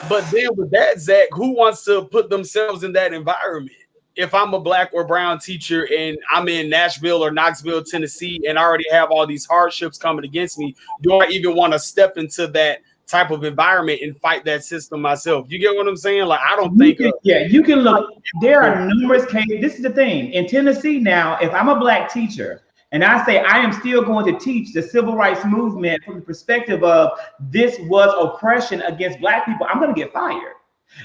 But then with that, Zach, who wants to put themselves in that environment? If I'm a Black or brown teacher and I'm in Nashville or Knoxville, Tennessee, and I already have all these hardships coming against me, do I even want to step into that type of environment and fight that system myself? You get what I'm saying? Like, I don't think. You can look. There are numerous cases. This is the thing. In Tennessee now, if I'm a Black teacher, and I say I am still going to teach the civil rights movement from the perspective of this was oppression against Black people, I'm going to get fired.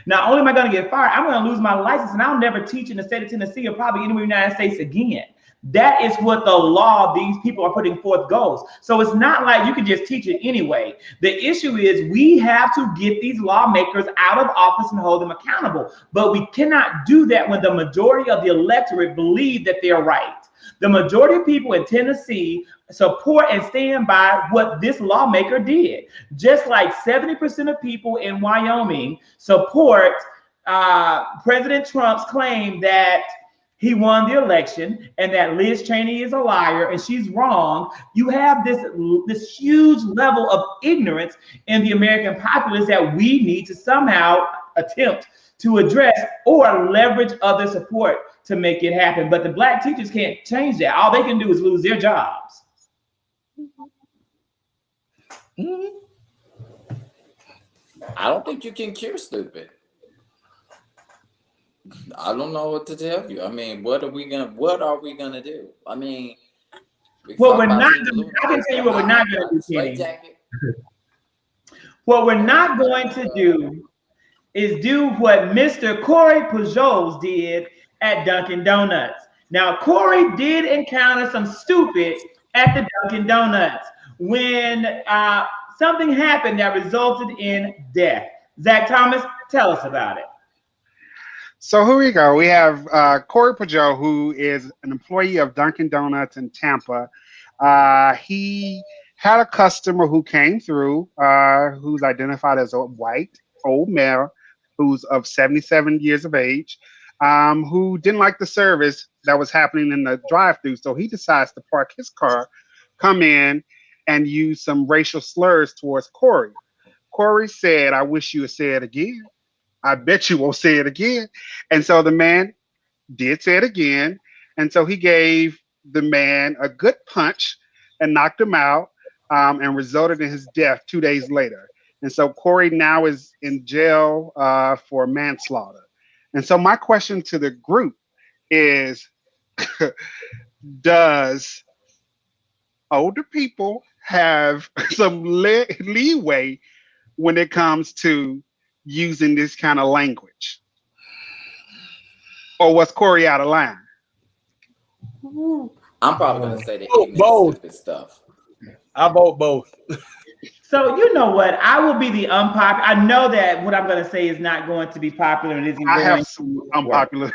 Not only am I going to get fired, I'm going to lose my license, and I'll never teach in the state of Tennessee or probably anywhere in the United States again. That is what the law these people are putting forth goes. So it's not like you can just teach it anyway. The issue is we have to get these lawmakers out of office and hold them accountable. But we cannot do that when the majority of the electorate believe that they're right. The majority of people in Tennessee support and stand by what this lawmaker did. Just like 70% of people in Wyoming support President Trump's claim that he won the election and that Liz Cheney is a liar and she's wrong. You have this huge level of ignorance in the American populace that we need to somehow attempt to address or leverage other support to make it happen. But the Black teachers can't change that. All they can do is lose their jobs. I don't think you can cure stupid. I don't know what to tell you. I mean, what are we gonna do? I mean, what we're not gonna, I can tell you what we're not gonna do, Kenny. What we're not going to do is do what Mr. Corey Pujols did at Dunkin' Donuts. Now, Corey did encounter some stupid at the Dunkin' Donuts when something happened that resulted in death. Zach Thomas, tell us about it. So here we go. We have Corey Pajot, who is an employee of Dunkin' Donuts in Tampa. He had a customer who came through who's identified as a white old male who's of 77 years of age, who didn't like the service that was happening in the drive-thru. So he decides to park his car, come in, and use some racial slurs towards Corey. Corey said, "I wish you would say it again. I bet you won't say it again." And so the man did say it again. And so he gave the man a good punch and knocked him out, and resulted in his death 2 days later. And so Corey now is in jail for manslaughter. And so my question to the group is, does older people have some leeway when it comes to using this kind of language? Or was Corey out of line? I'm probably gonna say the ignorant, Both. stupid stuff. I vote both. So you know what? I will be the unpopular. I know that what I'm going to say is not going to be popular and isn't I going have to some work. unpopular.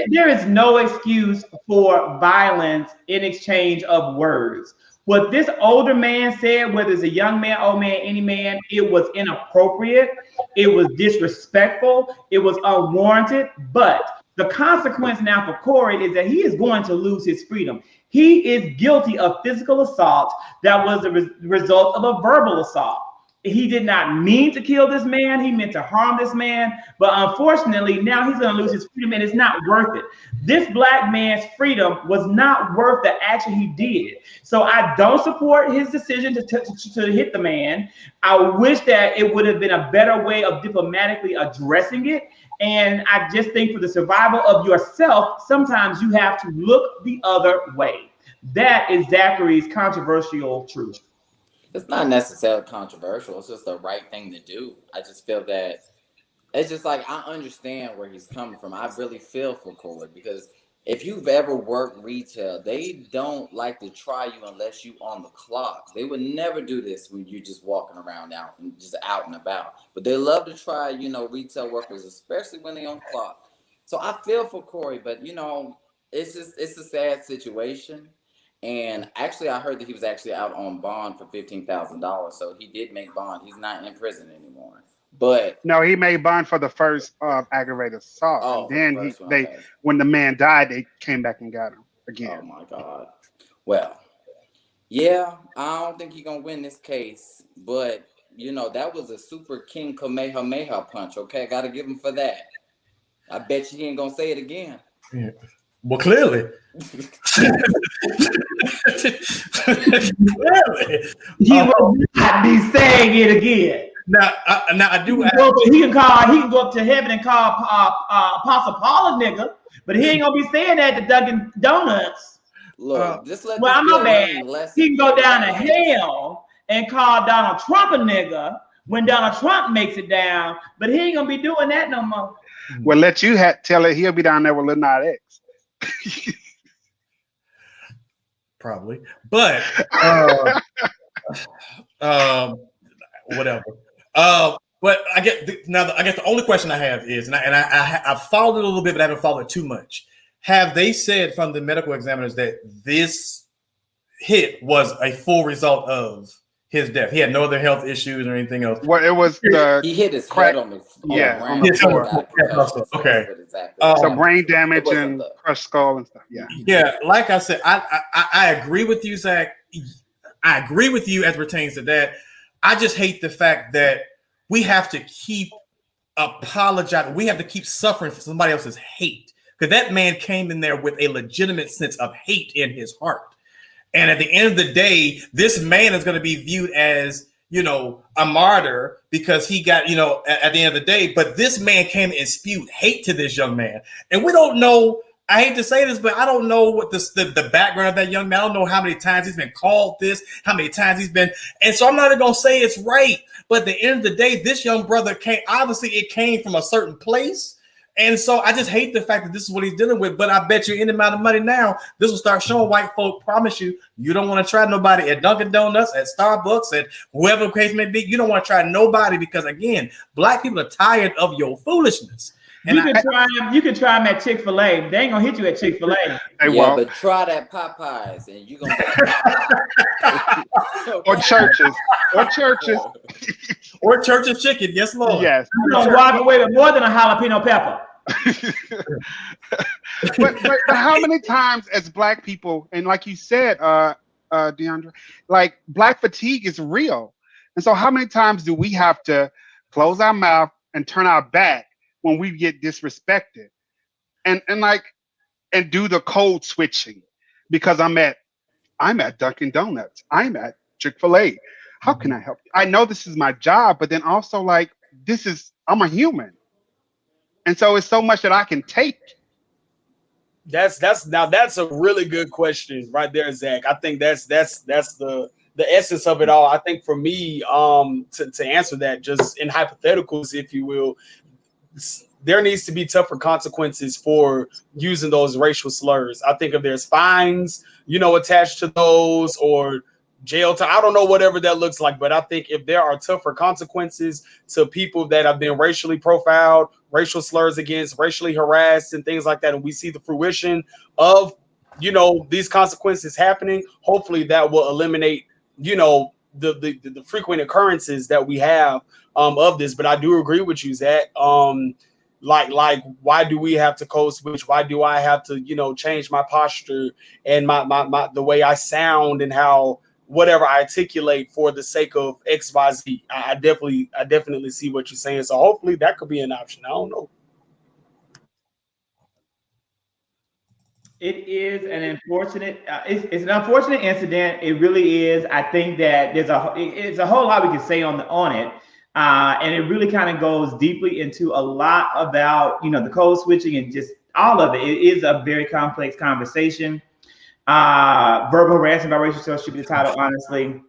There is no excuse for violence in exchange of words. What this older man said, whether it's a young man, old man, any man, it was inappropriate. It was disrespectful. It was unwarranted. But the consequence now for Corey is that he is going to lose his freedom. He is guilty of physical assault that was the result of a verbal assault. He did not mean to kill this man. He meant to harm this man. But unfortunately, now he's going to lose his freedom, and it's not worth it. This black man's freedom was not worth the action he did. So I don't support his decision to hit the man. I wish that it would have been a better way of diplomatically addressing it. And I just think for the survival of yourself, sometimes you have to look the other way. That is Zachary's controversial truth. It's not necessarily controversial. It's just the right thing to do. I just feel that it's just like I understand where he's coming from. I really feel for Corey because if you've ever worked retail, they don't like to try you unless you on the clock. They would never do this when you're just walking around out and just out and about. But they love to try, retail workers, especially when they're on the clock. So I feel for Corey, but it's a sad situation. And actually, I heard that he was actually out on bond for $15,000. So he did make bond. He's not in prison anymore. But No, he made bond for the first aggravated assault. And then when the man died, they came back and got him again. Oh my God. Well, yeah, I don't think he's gonna win this case, but that was a super King Kamehameha punch. Okay, I gotta give him for that. I bet you he ain't gonna say it again. Yeah. Well, clearly. He will not be saying it again. Now I do. He can go up to heaven and call Apostle Paul a nigga, but he ain't gonna be saying that to Dunkin' Donuts. Look, just let. Well, I'm not bad. He can go down to hell and call Donald Trump a nigga when Donald Trump makes it down, but he ain't gonna be doing that no more. Well, let you tell it. He'll be down there with Lil Nas X. Probably, but whatever. But I guess the only question I have is, and I followed it a little bit, but I haven't followed it too much. Have they said from the medical examiners that this hit was a full result of his death? He had no other health issues or anything else. Well, it was he hit his head on the on the floor. Okay. So brain damage and crushed skull and stuff. Yeah. Yeah. Like I said, I agree with you, Zach. I agree with you as pertains to that. I just hate the fact that we have to keep apologizing. We have to keep suffering for somebody else's hate, because that man came in there with a legitimate sense of hate in his heart. And at the end of the day, this man is going to be viewed as, a martyr because he got, at the end of the day. But this man came and spewed hate to this young man. And we don't know. I hate to say this, but I don't know what the background of that young man. I don't know how many times he's been called this, how many times he's been. And so I'm not even going to say it's right. But at the end of the day, this young brother it came from a certain place. And so I just hate the fact that this is what he's dealing with. But I bet you any amount of money now, this will start showing white folk, promise you don't want to try nobody at Dunkin' Donuts, at Starbucks, at whoever the case may be. You don't want to try nobody because, again, black people are tired of your foolishness. And you can try them at Chick-fil-A. They ain't gonna hit you at Chick-fil-A. But try that Popeyes and you're gonna or churches. Or Church's chicken, yes, Lord. Yes. You're gonna walk away with more than a jalapeno pepper. but how many times as black people, and like you said, DeAndre, like black fatigue is real. And so how many times do we have to close our mouth and turn our back when we get disrespected and do the code switching because I'm at Dunkin' Donuts, I'm at Chick-fil-A. How can I help you? I know this is my job, but then also I'm a human. And so it's so much that I can take. That's a really good question right there, Zach. I think that's the essence of it all. I think for me, to answer that just in hypotheticals, if you will, there needs to be tougher consequences for using those racial slurs. I think if there's fines, attached to those, or jail time, I don't know, whatever that looks like. But I think if there are tougher consequences to people that have been racially profiled, racial slurs against, racially harassed, and things like that, and we see the fruition of, these consequences happening, hopefully that will eliminate, the frequent occurrences that we have of this. But I do agree with you, Zach. Like why do we have to code switch? Why do I have to, change my posture and my the way I sound and how whatever I articulate for the sake of XYZ? I definitely see what you're saying. So hopefully that could be an option. I don't know. It is an unfortunate. It's an unfortunate incident. It really is. I think that it's a whole lot we can say on it, and it really kind of goes deeply into a lot about the code switching and just all of it. It is a very complex conversation. Verbal harassment by racial slurs should be the title. Honestly,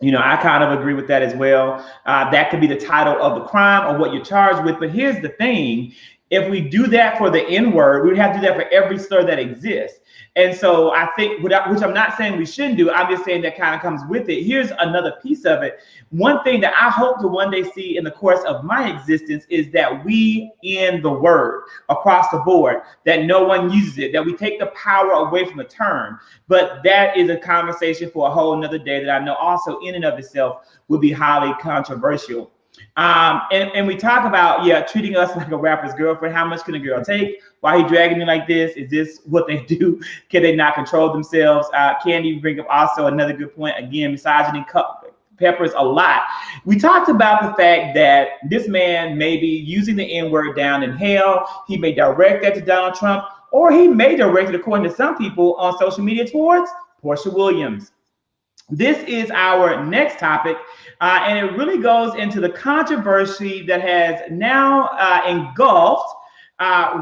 I kind of agree with that as well. That could be the title of the crime or what you're charged with. But here's the thing. If we do that for the N-word, we would have to do that for every slur that exists. And so I think, which I'm not saying we shouldn't do, I'm just saying that kind of comes with it. Here's another piece of it. One thing that I hope to one day see in the course of my existence is that we end the word across the board, that no one uses it, that we take the power away from the term. But that is a conversation for a whole nother day that I know also in and of itself would be highly controversial. And we talk about, treating us like a rapper's girlfriend. How much can a girl take? Why he dragging me like this? Is this what they do? Can they not control themselves? Candy bring up also another good point. Again, misogyny peppers a lot. We talked about the fact that this man may be using the N-word down in hell. He may direct that to Donald Trump, or he may direct it, according to some people on social media, towards Portia Williams. This is our next topic, and it really goes into the controversy that has now engulfed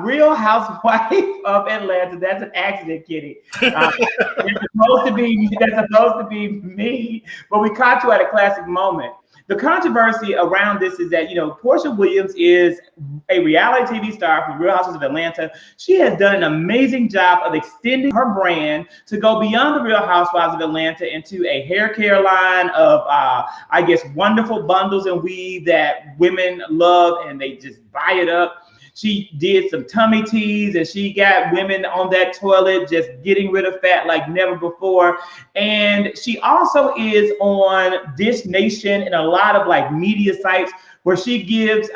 Real Housewife of Atlanta. That's an accident, Kitty. That's supposed to be me, but we caught you at a classic moment. The controversy around this is that, Portia Williams is a reality TV star from Real Housewives of Atlanta. She has done an amazing job of extending her brand to go beyond the Real Housewives of Atlanta into a hair care line of, wonderful bundles and weave that women love, and they just buy it up. She did some tummy teas, and she got women on that toilet just getting rid of fat like never before. And she also is on Dish Nation and a lot of media sites where she gives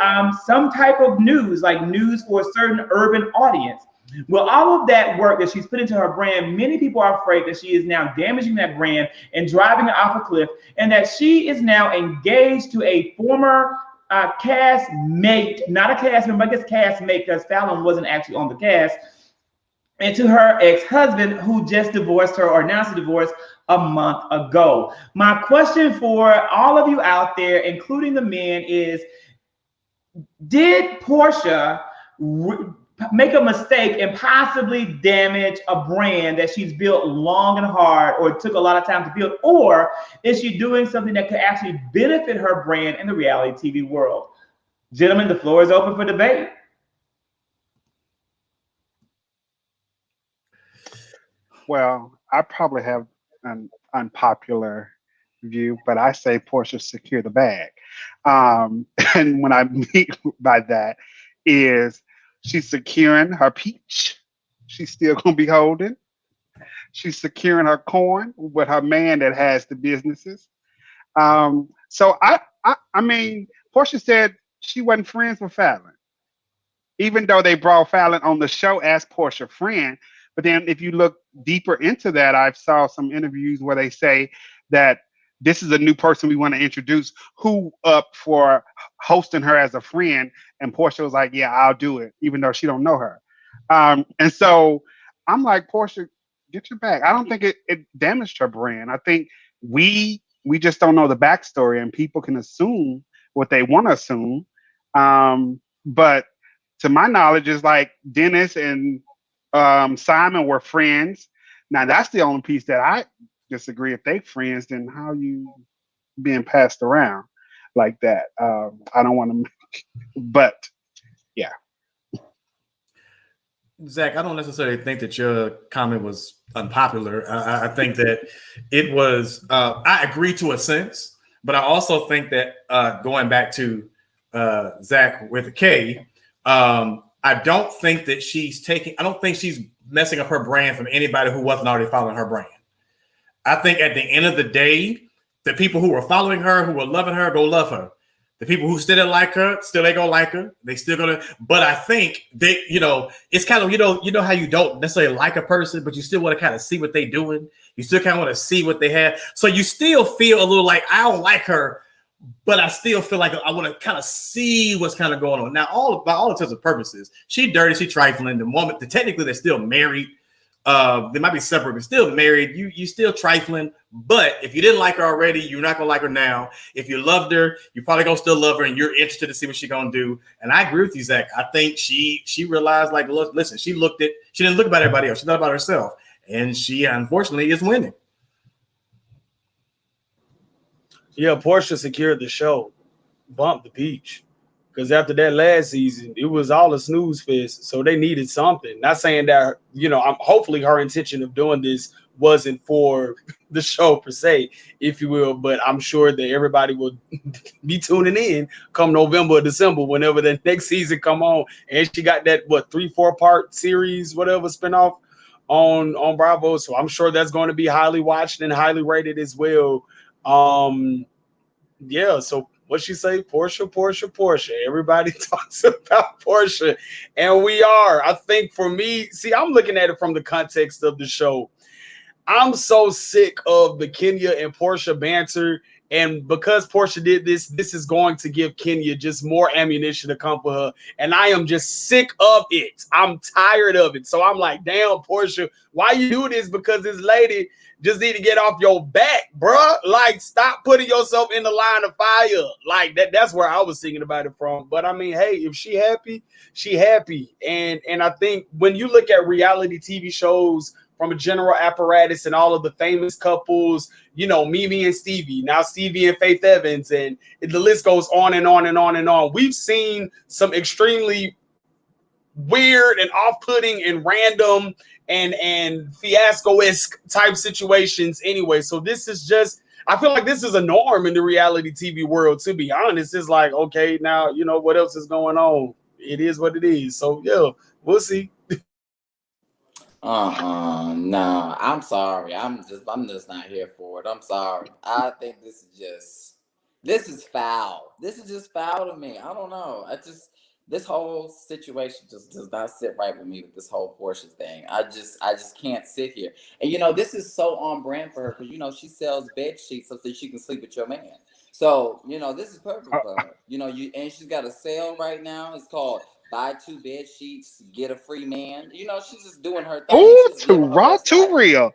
some type of news, like news for a certain urban audience. Well, all of that work that she's put into her brand, many people are afraid that she is now damaging that brand and driving it off a cliff, and that she is now engaged to a former cast mate, not a cast member, I guess cast mate, because Fallon wasn't actually on the cast, and to her ex-husband who just divorced her or announced a divorce a month ago. My question for all of you out there, including the men, is did Portia make a mistake and possibly damage a brand that she's built long and hard, or took a lot of time to build? Or is she doing something that could actually benefit her brand in the reality TV world? Gentlemen, the floor is open for debate. Well, I probably have an unpopular view, but I say Portia secure the bag. And what I mean by that is she's securing her peach. She's still going to be holding. She's securing her corn with her man that has the businesses. So I mean, Portia said she wasn't friends with Fallon, even though they brought Fallon on the show as Portia's friend. But then if you look deeper into that, I've saw some interviews where they say that this is a new person we want to introduce who up for hosting her as a friend. And Portia was like, yeah, I'll do it, even though she don't know her. And so I'm like, Portia, get your back. I don't think it damaged her brand. I think we just don't know the backstory, and people can assume what they want to assume. But to my knowledge, it's like Dennis and Simon were friends. Now that's the only piece that I disagree. If they friends, then how you being passed around like that? I don't want to, but yeah. Zach, I don't necessarily think that your comment was unpopular. I think that it was. I agree to a sense, but I also think that going back to Zach with a K, I don't think that she's taking. I don't think she's messing up her brand from anybody who wasn't already following her brand. I think at the end of the day, the people who were following her, who were loving her, go love her. The people who still didn't like her, still ain't gonna like her. They still gonna. But I think they, it's kind of you know how you don't necessarily like a person, but you still want to kind of see what they doing. You still kind of want to see what they have. So you still feel a little like I don't like her, but I still feel like I want to kind of see what's kind of going on. Now, by all intents and purposes, she dirty, she trifling. The moment that technically they're still married. They might be separate, but still married. You still trifling. But if you didn't like her already, you're not gonna like her now. If you loved her, you're probably gonna still love her, and you're interested to see what she's gonna do. And I agree with you, Zach. I think she realized, like, look, listen, she didn't look about everybody else. She thought about herself, and she unfortunately is winning. Yeah, Portia secured the show, bumped the peach. Because after that last season, it was all a snooze fest. So they needed something. Not saying that, hopefully her intention of doing this wasn't for the show per se, if you will. But I'm sure that everybody will be tuning in come November or December, whenever the next season come on. And she got that, 3-4 part series, whatever, spinoff on Bravo. So I'm sure that's going to be highly watched and highly rated as well. Yeah, so what she say? Portia. Everybody talks about Portia, and we are. I think for me, see, I'm looking at it from the context of the show. I'm so sick of the Kenya and Portia banter, and because Portia did this is going to give Kenya just more ammunition to come for her, and I am just sick of it. I'm tired of it. So I'm like, damn, Portia, why you do this? Because this lady just need to get off your back, bruh. Like, stop putting yourself in the line of fire. Like that's where I was thinking about it from. But I mean, hey, if she happy, she happy. And I think when you look at reality TV shows from a general apparatus and all of the famous couples, Mimi and Stevie, now Stevie and Faith Evans, and the list goes on and on and on and on. We've seen some extremely weird and off-putting and random and fiasco-esque type situations anyway. So this is just, I feel like this is a norm in the reality TV world, to be honest. It's like, okay, now, what else is going on? It is what it is. So, yeah, we'll see. No, I'm sorry. I'm just not here for it. I'm sorry. I think this is foul. This is just foul to me. I don't know. This whole situation just does not sit right with me with this whole Portia thing. I just can't sit here. And this is so on brand for her because she sells bed sheets so that she can sleep with your man. So this is perfect for her. And she's got a sale right now. It's called Buy 2 bed sheets, get a free man. She's just doing her thing. Oh, too raw, too real.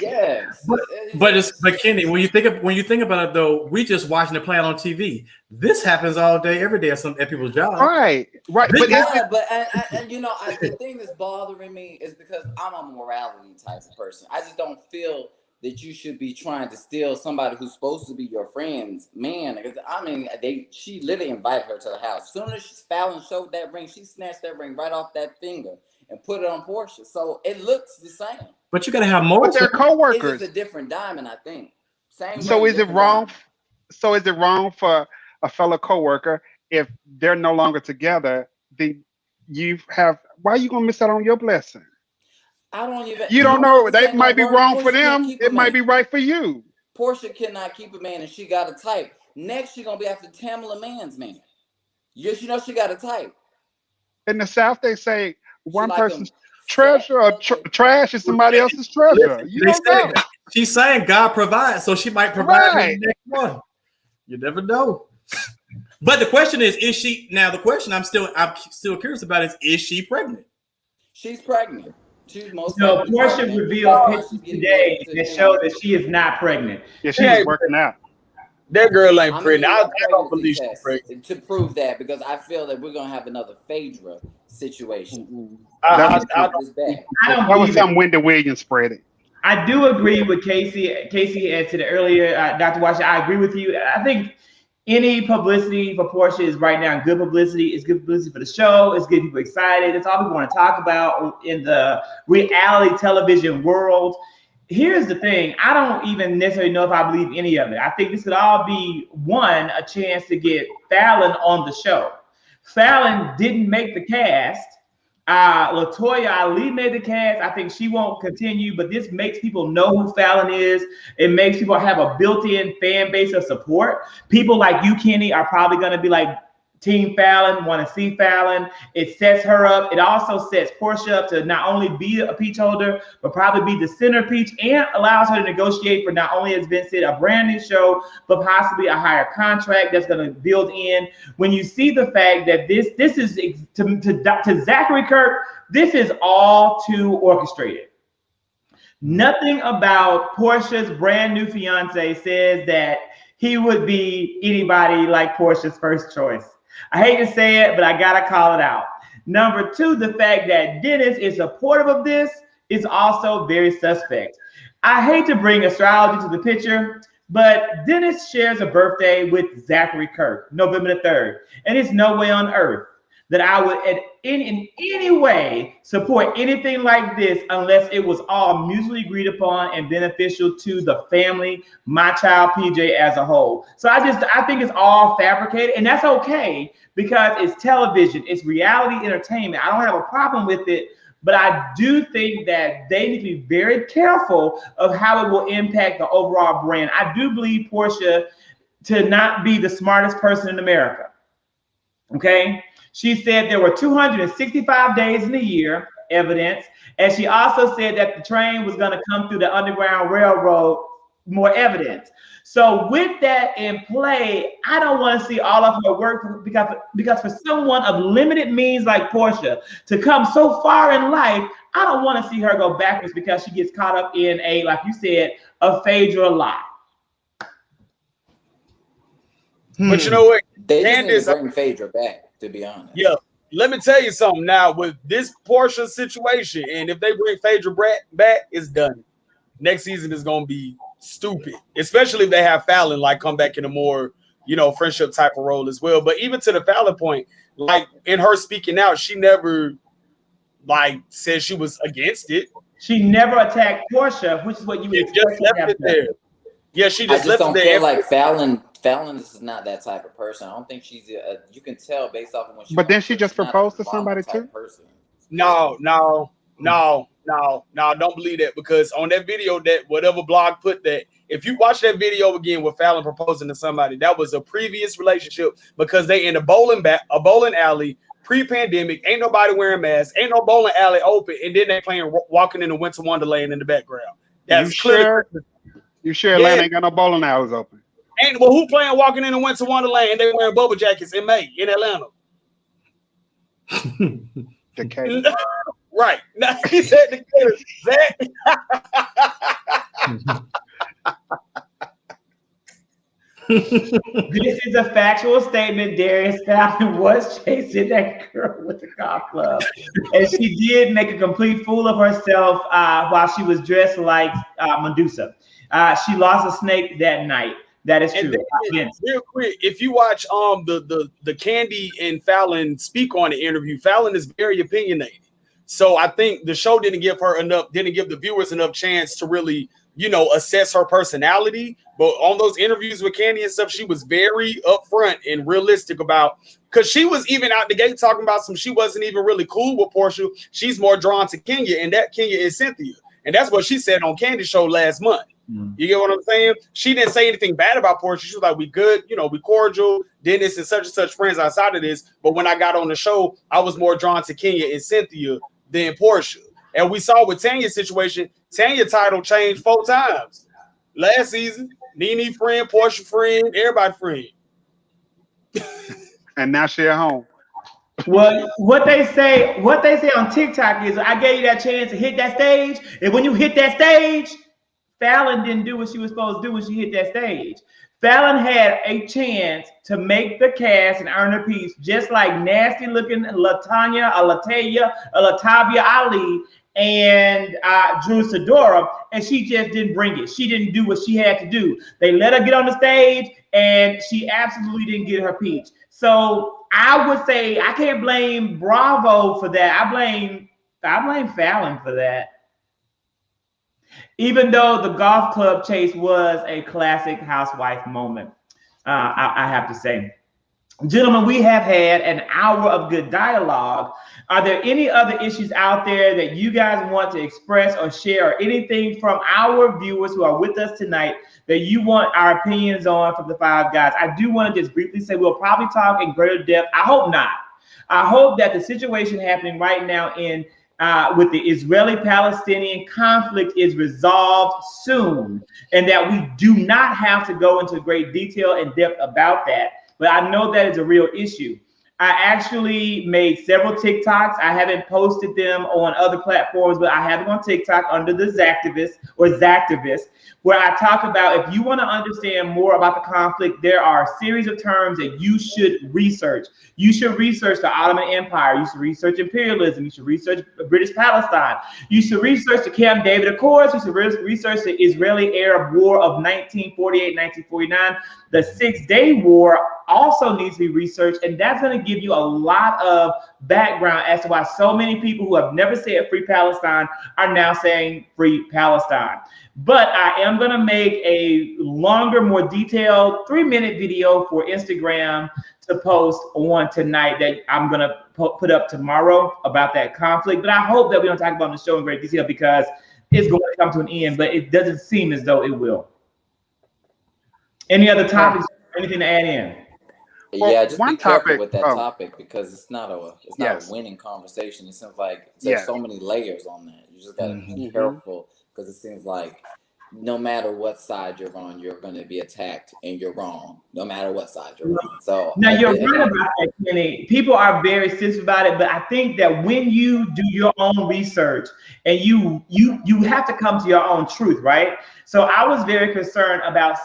Yes, but Kenny, when you think about it though, we just watching it play out on TV. This happens all day, every day at people's jobs. Right. But the thing that's bothering me is because I'm a morality type of person. I just don't feel that you should be trying to steal somebody who's supposed to be your friend's man. She literally invited her to the house. As soon as Fallon showed that ring, she snatched that ring right off that finger and put it on Portia. So it looks the same. But you got to have more. But they're co-workers. It's a different diamond, I think. Same. So is it wrong? So is it wrong for a fellow co-worker if they're no longer together? Then why are you gonna miss out on your blessing? I don't even. You don't know. That might be wrong for them. It might be right for you. Portia cannot keep a man, and she got a type. Next, she's gonna be after Tamala Mann's man. Yes, she got a type. In the South, they say one person's treasure or trash is somebody else's treasure. You don't know. She's saying God provides, so she might provide the next one. You never know. But the question is she now? The question I'm still curious about is she pregnant? She's pregnant. So Portia revealed pictures today that show that she is not pregnant. Yeah, she was working out. That girl ain't pregnant. I don't believe she's pregnant. To prove that, because I feel that we're gonna have another Phaedra situation. That was something Wendy Williams spread it. I do agree with Casey. Casey said earlier, Dr. Washington, I agree with you. I think any publicity for Portia is right now good publicity. It's good publicity for the show. It's getting people excited. It's all people want to talk about in the reality television world. Here's the thing. I don't even necessarily know if I believe any of it. I think this could all be, one, a chance to get Fallon on the show. Fallon didn't make the cast. Latoya Ali made the cast. I think she won't continue, but this makes people know who Fallon is. It makes people have a built-in fan base of support. People like you, Kenny, are probably going to be like Team Fallon, want to see Fallon. It sets her up. It also sets Portia up to not only be a peach holder, but probably be the center peach, and allows her to negotiate for not only, as Vince said, a brand new show, but possibly a higher contract that's going to build in. When you see the fact that this is to Zachary Kirk, this is all too orchestrated. Nothing about Portia's brand new fiance says that he would be anybody like Portia's first choice. I hate to say it, but I gotta call it out. Number two, the fact that Dennis is supportive of this is also very suspect. I hate to bring astrology to the picture, but Dennis shares a birthday with Zachary Kirk, November the 3rd. And it's no way on earth that I would in any way support anything like this unless it was all mutually agreed upon and beneficial to the family, my child PJ as a whole. So I think it's all fabricated, and that's okay because it's television, it's reality entertainment. I don't have a problem with it, but I do think that they need to be very careful of how it will impact the overall brand. I do believe Portia to not be the smartest person in America. Okay? She said there were 265 days in a year, evidence. And she also said that the train was going to come through the Underground Railroad, more evidence. So with that in play, I don't want to see all of her work because for someone of limited means like Portia to come so far in life, I don't want to see her go backwards because she gets caught up in a, like you said, a Phaedra lie. But you know what? They just need to bring Phaedra back. To be honest, yeah. Let me tell you something now with this Portia situation, and if they bring Phaedra back, it's done. Next season is gonna be stupid, especially if they have Fallon like come back in a more, friendship type of role as well. But even to the Fallon point, like in her speaking out, she never like said she was against it. She never attacked Portia, which is what you would expect. Just left it there. Yeah, she just left don't it there. Feel like Fallon is not that type of person. I don't think she's you can tell based off of when she. But then she just proposed to somebody too. No, don't believe that, because on that video that whatever blog put that, if you watch that video again with Fallon proposing to somebody, that was a previous relationship because they in a bowling alley pre-pandemic, ain't nobody wearing masks, ain't no bowling alley open, and then they playing Walking in the Winter Wonderland in the background. That's clear. You sure Atlanta ain't got no bowling alleys open? Well, who playing Walking in the Winter Wonderland and they wearing bubble jackets in May in Atlanta? Decatur. Right. Now he said Decatur. This is a factual statement. Darius Fallon was chasing that girl with the golf club, and she did make a complete fool of herself while she was dressed like Medusa. She lost a snake that night. That is true. Then, real quick, if you watch the Candy and Fallon speak on the interview, Fallon is very opinionated. So I think the show didn't give the viewers enough chance to really, assess her personality. But on those interviews with Candy and stuff, she was very upfront and realistic about, because she was even out the gate talking about she wasn't even really cool with Portia. She's more drawn to Kenya, and that Kenya is Cynthia. And that's what she said on Candy's show last month. You get what I'm saying? She didn't say anything bad about Portia. She was like, we good, we cordial. Dennis and such friends outside of this. But when I got on the show, I was more drawn to Kenya and Cynthia than Portia. And we saw with Tanya's situation, Tanya's title changed 4 times last season. Nene friend, Portia friend, everybody friend. And now she at home. Well, what they say on TikTok is, I gave you that chance to hit that stage, and when you hit that stage, Fallon didn't do what she was supposed to do when she hit that stage. Fallon had a chance to make the cast and earn her piece, just like nasty looking Latavia Ali and Drew Sidora, and she just didn't bring it. She didn't do what she had to do. They let her get on the stage, and she absolutely didn't get her peach. So I would say I can't blame Bravo for that. I blame Fallon for that. Even though the golf club chase was a classic housewife moment, I have to say. Gentlemen, we have had an hour of good dialogue. Are there any other issues out there that you guys want to express or share, or anything from our viewers who are with us tonight that you want our opinions on from the five guys? I do want to just briefly say we'll probably talk in greater depth. I hope not. I hope that the situation happening right now in with the Israeli-Palestinian conflict is resolved soon, and that we do not have to go into great detail and depth about that. But I know that is a real issue. I actually made several TikToks. I haven't posted them on other platforms, but I have them on TikTok under the Zactivist or Zactivist, where I talk about, if you want to understand more about the conflict, there are a series of terms that you should research. You should research the Ottoman Empire. You should research imperialism. You should research British Palestine. You should research the Camp David Accords. You should research the Israeli-Arab War of 1948-1949. The 6-Day War also needs to be researched, and that's going to give you a lot of background as to why so many people who have never said Free Palestine are now saying Free Palestine. But I am going to make a longer, more detailed 3-minute video for Instagram to post on tonight that I'm going to put up tomorrow about that conflict. But I hope that we don't talk about the show in great detail, because it's going to come to an end, but it doesn't seem as though it will. Any other topics? Anything to add in? Well, yeah, just be careful topic, with that topic, because it's not a yes. a winning conversation. It seems like Yeah. there's so many layers on that. You just gotta be careful, because it seems like no matter what side you're on, you're going to be attacked, and you're wrong, no matter what side you're on. So now you're right about that, Kenny. People are very sensitive about it, but I think that when you do your own research and you have to come to your own truth, right? So I was very concerned about,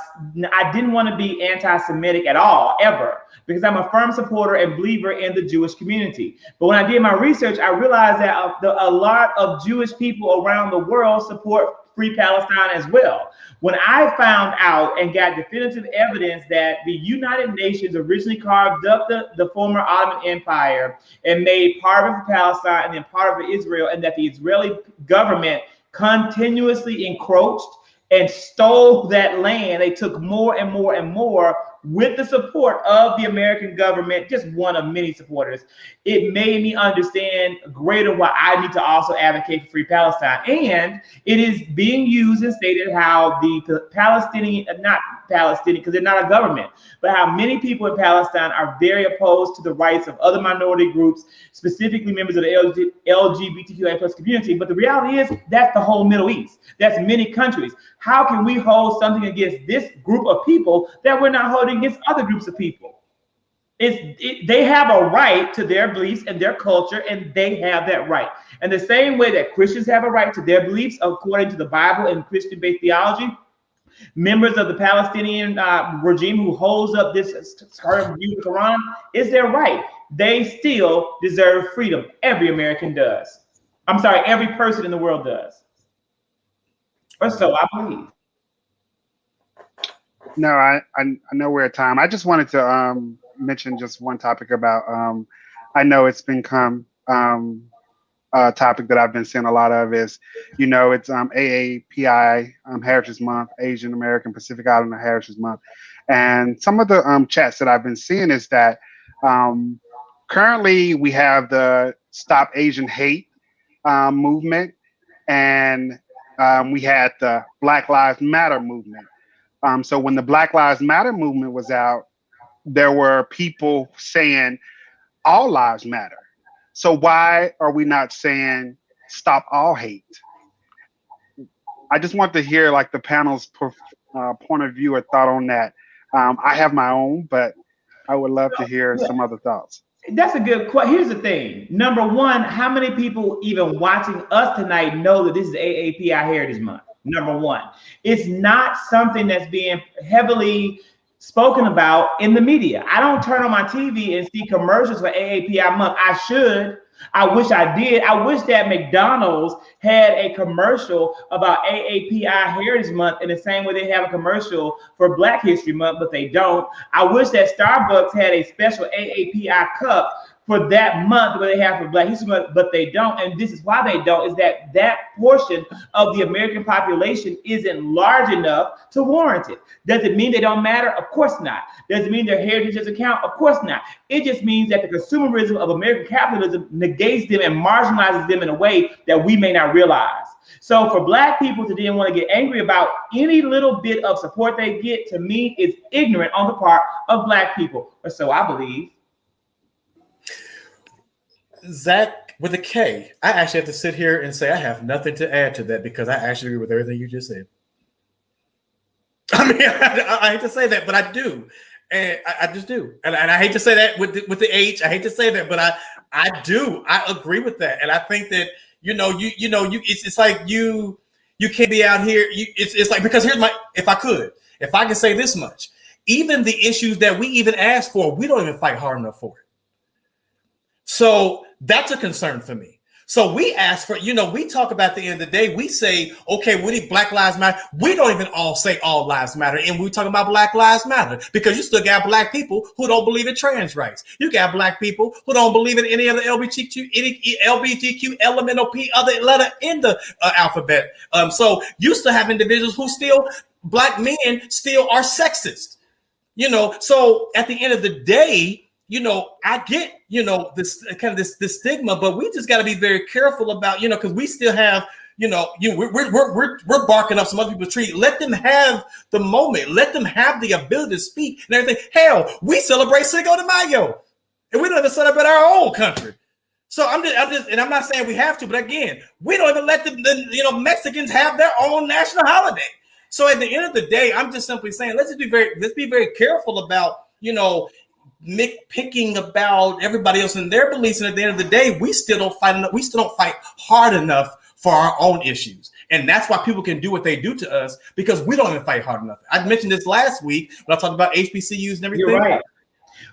I didn't want to be anti-Semitic at all, ever, because I'm a firm supporter and believer in the Jewish community. But when I did my research, I realized that a lot of Jewish people around the world support Free Palestine as well. When I found out and got definitive evidence that the United Nations originally carved up the former Ottoman Empire and made part of Palestine and then part of Israel, and that the Israeli government continuously encroached and stole that land, they took more and more and more with the support of the American government, just one of many supporters. It made me understand greater why I need to also advocate for Free Palestine. And it is being used and stated how the Palestinian, not Palestinian, because they're not a government, but how many people in Palestine are very opposed to the rights of other minority groups, specifically members of the LGBTQIA plus community. But the reality is that's the whole Middle East. That's many countries. How can we hold something against this group of people that we're not holding against other groups of people? They have a right to their beliefs and their culture, and they have that right. And the same way that Christians have a right to their beliefs according to the Bible and Christian-based theology, members of the Palestinian regime who holds up this current view of the Quran, is their right. They still deserve freedom. Every American does. I'm sorry, every person in the world does. Or so I believe. No, I know we're at time. I just wanted to mention just one topic about, I know it's become a topic that I've been seeing a lot of is, it's AAPI, Heritage Month, Asian American Pacific Islander Heritage Month. And some of the chats that I've been seeing is that currently we have the Stop Asian Hate movement, and we had the Black Lives Matter movement. So when the Black Lives Matter movement was out, there were people saying all lives matter. So why are we not saying stop all hate? I just want to hear like the panel's point of view or thought on that. I have my own, but I would love to hear some other thoughts. That's a good question. Here's the thing. Number one, how many people even watching us tonight know that this is AAPI Heritage Month? Number one, it's not something that's being heavily spoken about in the media. I don't turn on my TV and see commercials for AAPI month. I should, I wish I did. I wish that McDonald's had a commercial about AAPI Heritage Month in the same way they have a commercial for Black History Month, but they don't. I wish that Starbucks had a special AAPI cup for that month where they have for Black History Month, but they don't. And this is why they don't, is that that portion of the American population isn't large enough to warrant it. Does it mean they don't matter? Of course not. Does it mean their heritage doesn't count? Of course not. It just means that the consumerism of American capitalism negates them and marginalizes them in a way that we may not realize. So for Black people to then want to get angry about any little bit of support they get, to me, is ignorant on the part of Black people, or so I believe. Zach with a K, I actually have to sit here and say I have nothing to add to that because I actually agree with everything you just said. I mean, I hate to say that, but I do, and I just do, and I hate to say that with the H. I hate to say that, but I do. I agree with that, and I think that it's like you can't be out here. It's like, because here's my, if I can say this much, even the issues that we even ask for, we don't even fight hard enough for it. So that's a concern for me. So we ask for, we talk about the end of the day, we say, okay, we need Black Lives Matter. We don't even all say all lives matter. And we talk about Black Lives Matter because you still got Black people who don't believe in trans rights. You got Black people who don't believe in any other LGBTQ elemental P other letter in the alphabet. So you still have individuals who still, Black men still are sexist. So at the end of the day, I get, this kind of this stigma, but we just got to be very careful about, because we still have, we're barking up some other people's tree. Let them have the moment. Let them have the ability to speak and everything. Hell, we celebrate Cinco de Mayo, and we don't even celebrate our own country. So I'm just, and I'm not saying we have to, but again, we don't even let the Mexicans have their own national holiday. So at the end of the day, I'm just simply saying, let's be very careful about, nitpicking about everybody else and their beliefs, and at the end of the day, we still don't fight enough. We still don't fight hard enough for our own issues, and that's why people can do what they do to us, because we don't even fight hard enough. I mentioned this last week when I talked about HBCUs and everything. You're right.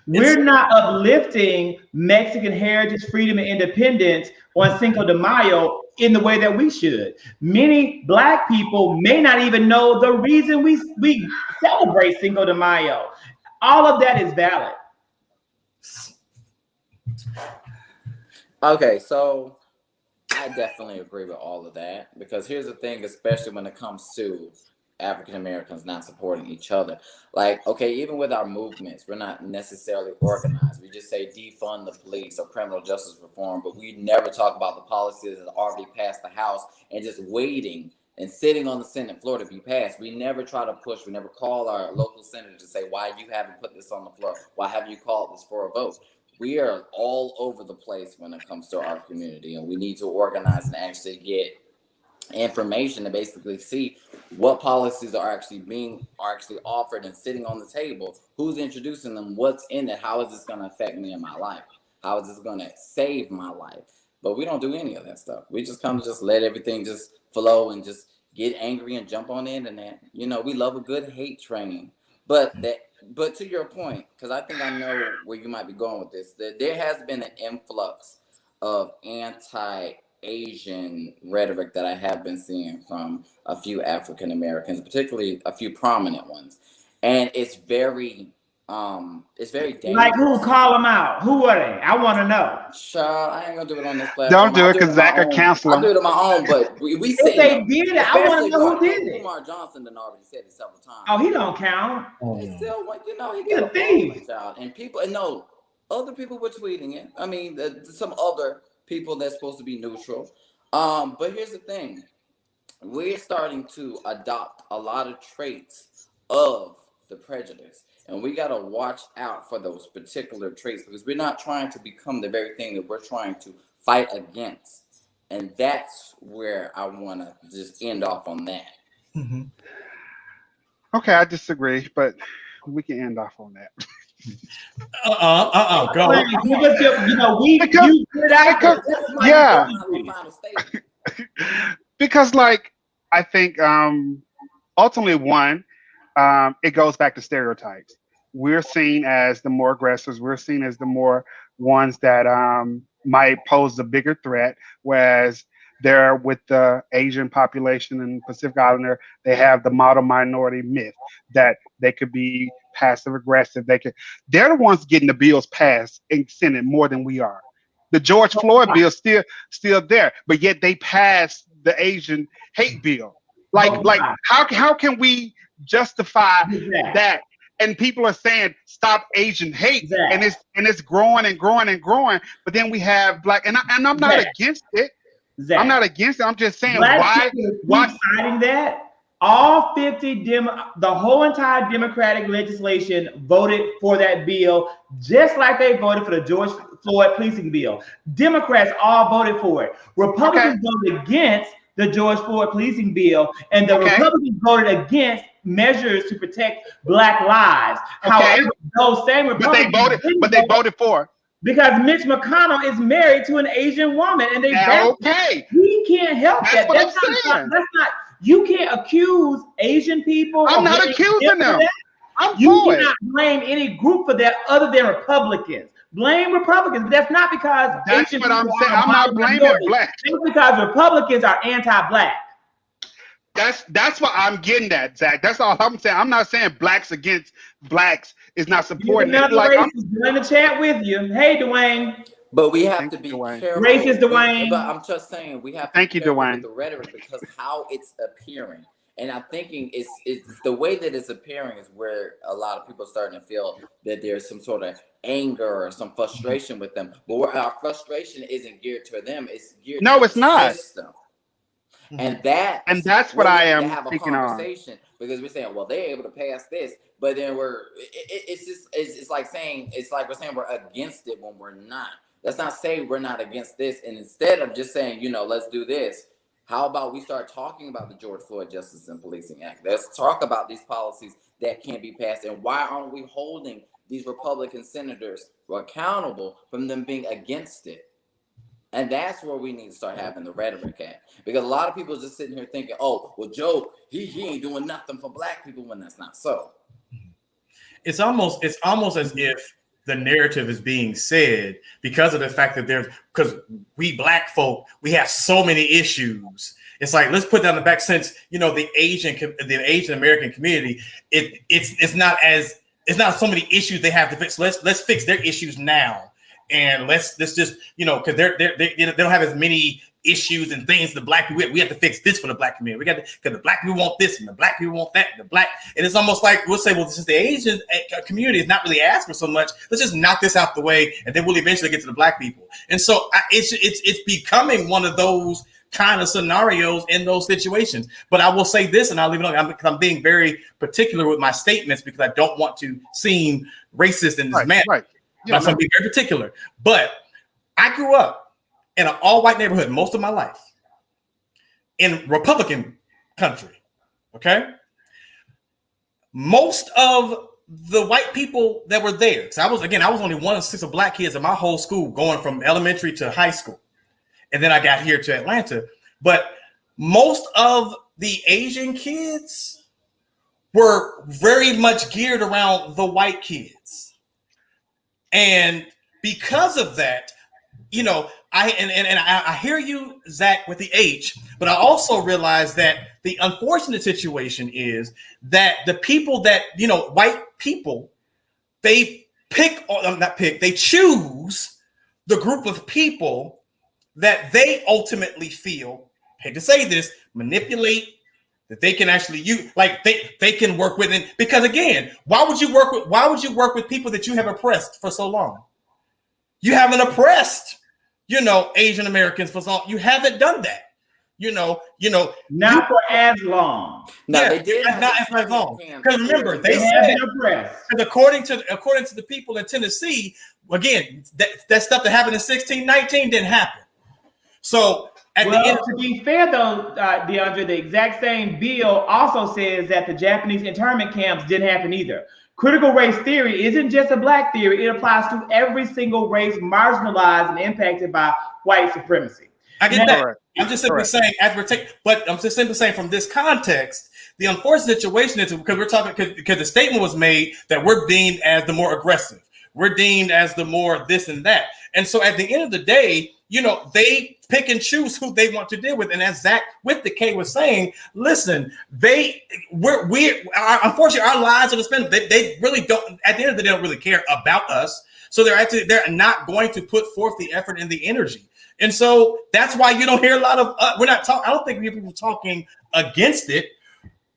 We're not uplifting Mexican heritage, freedom, and independence on Cinco de Mayo in the way that we should. Many Black people may not even know the reason we celebrate Cinco de Mayo. All of that is valid. Okay, so I definitely agree with all of that, because here's the thing, especially when it comes to African Americans not supporting each other. Like, okay, even with our movements, we're not necessarily organized. We just say defund the police or criminal justice reform, but we never talk about the policies that already passed the House and just waiting and sitting on the Senate floor to be passed. We never try to push. We never call our local senator to say, why you haven't put this on the floor? Why haven't you called this for a vote? We are all over the place when it comes to our community, and we need to organize and actually get information to basically see what policies are actually offered and sitting on the table, who's introducing them, what's in it, how is this going to affect me in my life, how is this going to save my life. But we don't do any of that stuff. We just come to just let everything just flow and just get angry and jump on the internet. We love a good hate train. But to your point, because I think I know where you might be going with this, that there has been an influx of anti-Asian rhetoric that I have been seeing from a few African Americans, particularly a few prominent ones, and it's very dangerous. Like who? Call them out. Who are they? I want to know. Child, I ain't gonna do it on this platform. Don't do it, because Zach will cancel them. I'll do it on my own, but we if they did it, I want to know who did it. Umar Johnson done already said it several times. Oh, he don't count. He still, he He's a thief. And people, other people were tweeting it. I mean, some other people that's supposed to be neutral. But here's the thing: we're starting to adopt a lot of traits of the prejudice. And we got to watch out for those particular traits, because we're not trying to become the very thing that we're trying to fight against. And that's where I want to just end off on that. Mm-hmm. Okay, I disagree, but we can end off on that. Go because like, I think ultimately it goes back to stereotypes. We're seen as the more aggressors. We're seen as the more ones that might pose a bigger threat, whereas there with the Asian population and Pacific Islander, they have the model minority myth that they could be passive aggressive. They're the ones getting the bills passed in Senate more than we are. The George Floyd bill still there, but yet they passed the Asian hate bill. Like how can we justify that? And people are saying stop Asian hate, and it's growing and growing and growing. But then we have black, and I'm not against it. I'm not against it. I'm just saying why fighting that? All 50 the whole entire Democratic legislation voted for that bill, just like they voted for the George Floyd policing bill. Democrats all voted for it. Republicans voted against the George Floyd policing bill, and the Republicans voted against measures to protect Black lives. However, those same Republicans they voted for it. Because Mitch McConnell is married to an Asian woman, and he can't help that. That's not. You can't accuse Asian people. I'm not accusing them. You cannot blame any group for that other than Republicans. Blame Republicans, but that's not because that's Asian what I'm saying. I'm not blaming black. It's because Republicans are anti-black. That's what I'm getting at, Zach. That's all I'm saying. I'm not saying blacks against blacks is not supporting it. Like I'm in the chat with you. Hey, Dwayne. But we have to be careful. Racist, Dwayne. But I'm just saying we have to be careful with the rhetoric because how it's appearing. And I'm thinking it's the way that it's appearing is where a lot of people are starting to feel that there's some sort of anger or some frustration with them. But where our frustration isn't geared to them, it's geared to it's not. System. And that's what I am have a thinking conversation on. Because we're saying, well, they're able to pass this, but then it's like we're saying we're against it when we're not. Let's not say we're not against this, and instead of just saying, let's do this, how about we start talking about the George Floyd Justice and Policing Act? Let's talk about these policies that can't be passed, and why aren't we holding these Republican senators accountable from them being against it? And that's where we need to start having the rhetoric at. Because a lot of people are just sitting here thinking, oh, well, Joe, he ain't doing nothing for Black people when that's not so. It's almost as if the narrative is being said because of the fact that because we Black folk, we have so many issues. It's like, let's put that on the back since, the Asian American community, it's not so many issues they have to fix. Let's fix their issues now. And let's just, because they don't have as many issues and things. The Black people, we have to fix this for the Black community. Because the Black people want this and the Black people want that. And it's almost like we'll say, well, since the Asian community is not really asking for so much, let's just knock this out the way, and then we'll eventually get to the Black people. And so it's becoming one of those kind of scenarios in those situations. But I will say this, and I'll leave it on because I'm being very particular with my statements because I don't want to seem racist in this manner. Right. Yeah, I'm being very particular. But I grew up in an all-white neighborhood most of my life in Republican country. Okay. Most of the white people that were there, because I was only one of 6 of Black kids in my whole school, going from elementary to high school. And then I got here to Atlanta. But most of the Asian kids were very much geared around the white kids. And because of that, I hear you, Zach, with the H, but I also realize that the unfortunate situation is that the people that, white people, they choose the group of people that they ultimately feel, hate to say this, manipulate, that they can actually use, like they can work with it. Because again, why would you work with people that you have oppressed for so long? You haven't oppressed, Asian Americans for so long. You haven't done that. Not for as long. No, they did not as long. Because remember, they said according to the people in Tennessee, again, that stuff that happened in 1619 didn't happen. So to be fair though, DeAndre, the exact same bill also says that the Japanese internment camps didn't happen either. Critical race theory isn't just a Black theory. It applies to every single race marginalized and impacted by white supremacy. I get that. I'm just simply saying, from this context, the unfortunate situation is because we're talking, because the statement was made that we're deemed as the more aggressive. We're deemed as the more this and that. And so at the end of the day, you know, they pick and choose who they want to deal with. And as Zach with the K was saying, listen, unfortunately, our lives are spent. They really don't, at the end of the day, they don't really care about us. So they're not going to put forth the effort and the energy. And so that's why you don't hear a lot of, I don't think we hear people talking against it.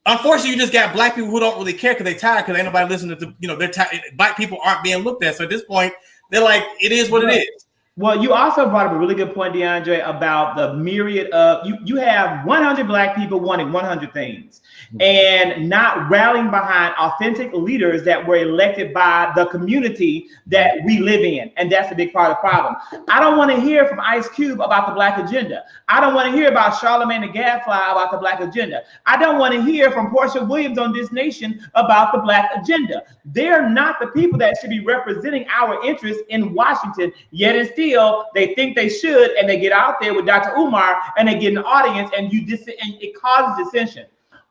Unfortunately, you just got black people who don't really care because they're tired because ain't nobody listening to, you know, they're tired. Black people aren't being looked at. So at this point, they're like, it is what it is. Well, you also brought up a really good point, DeAndre, about the myriad of you have 100 black people wanting 100 things and not rallying behind authentic leaders that were elected by the community that we live in. And that's a big part of the problem. I don't want to hear from Ice Cube about the black agenda. I don't want to hear about Charlamagne the Gadfly about the black agenda. I don't want to hear from Portia Williams on This Nation about the black agenda. They're not the people that should be representing our interests in Washington, yet and still they think they should, and they get out there with Dr. Umar and they get an audience, and it causes dissension.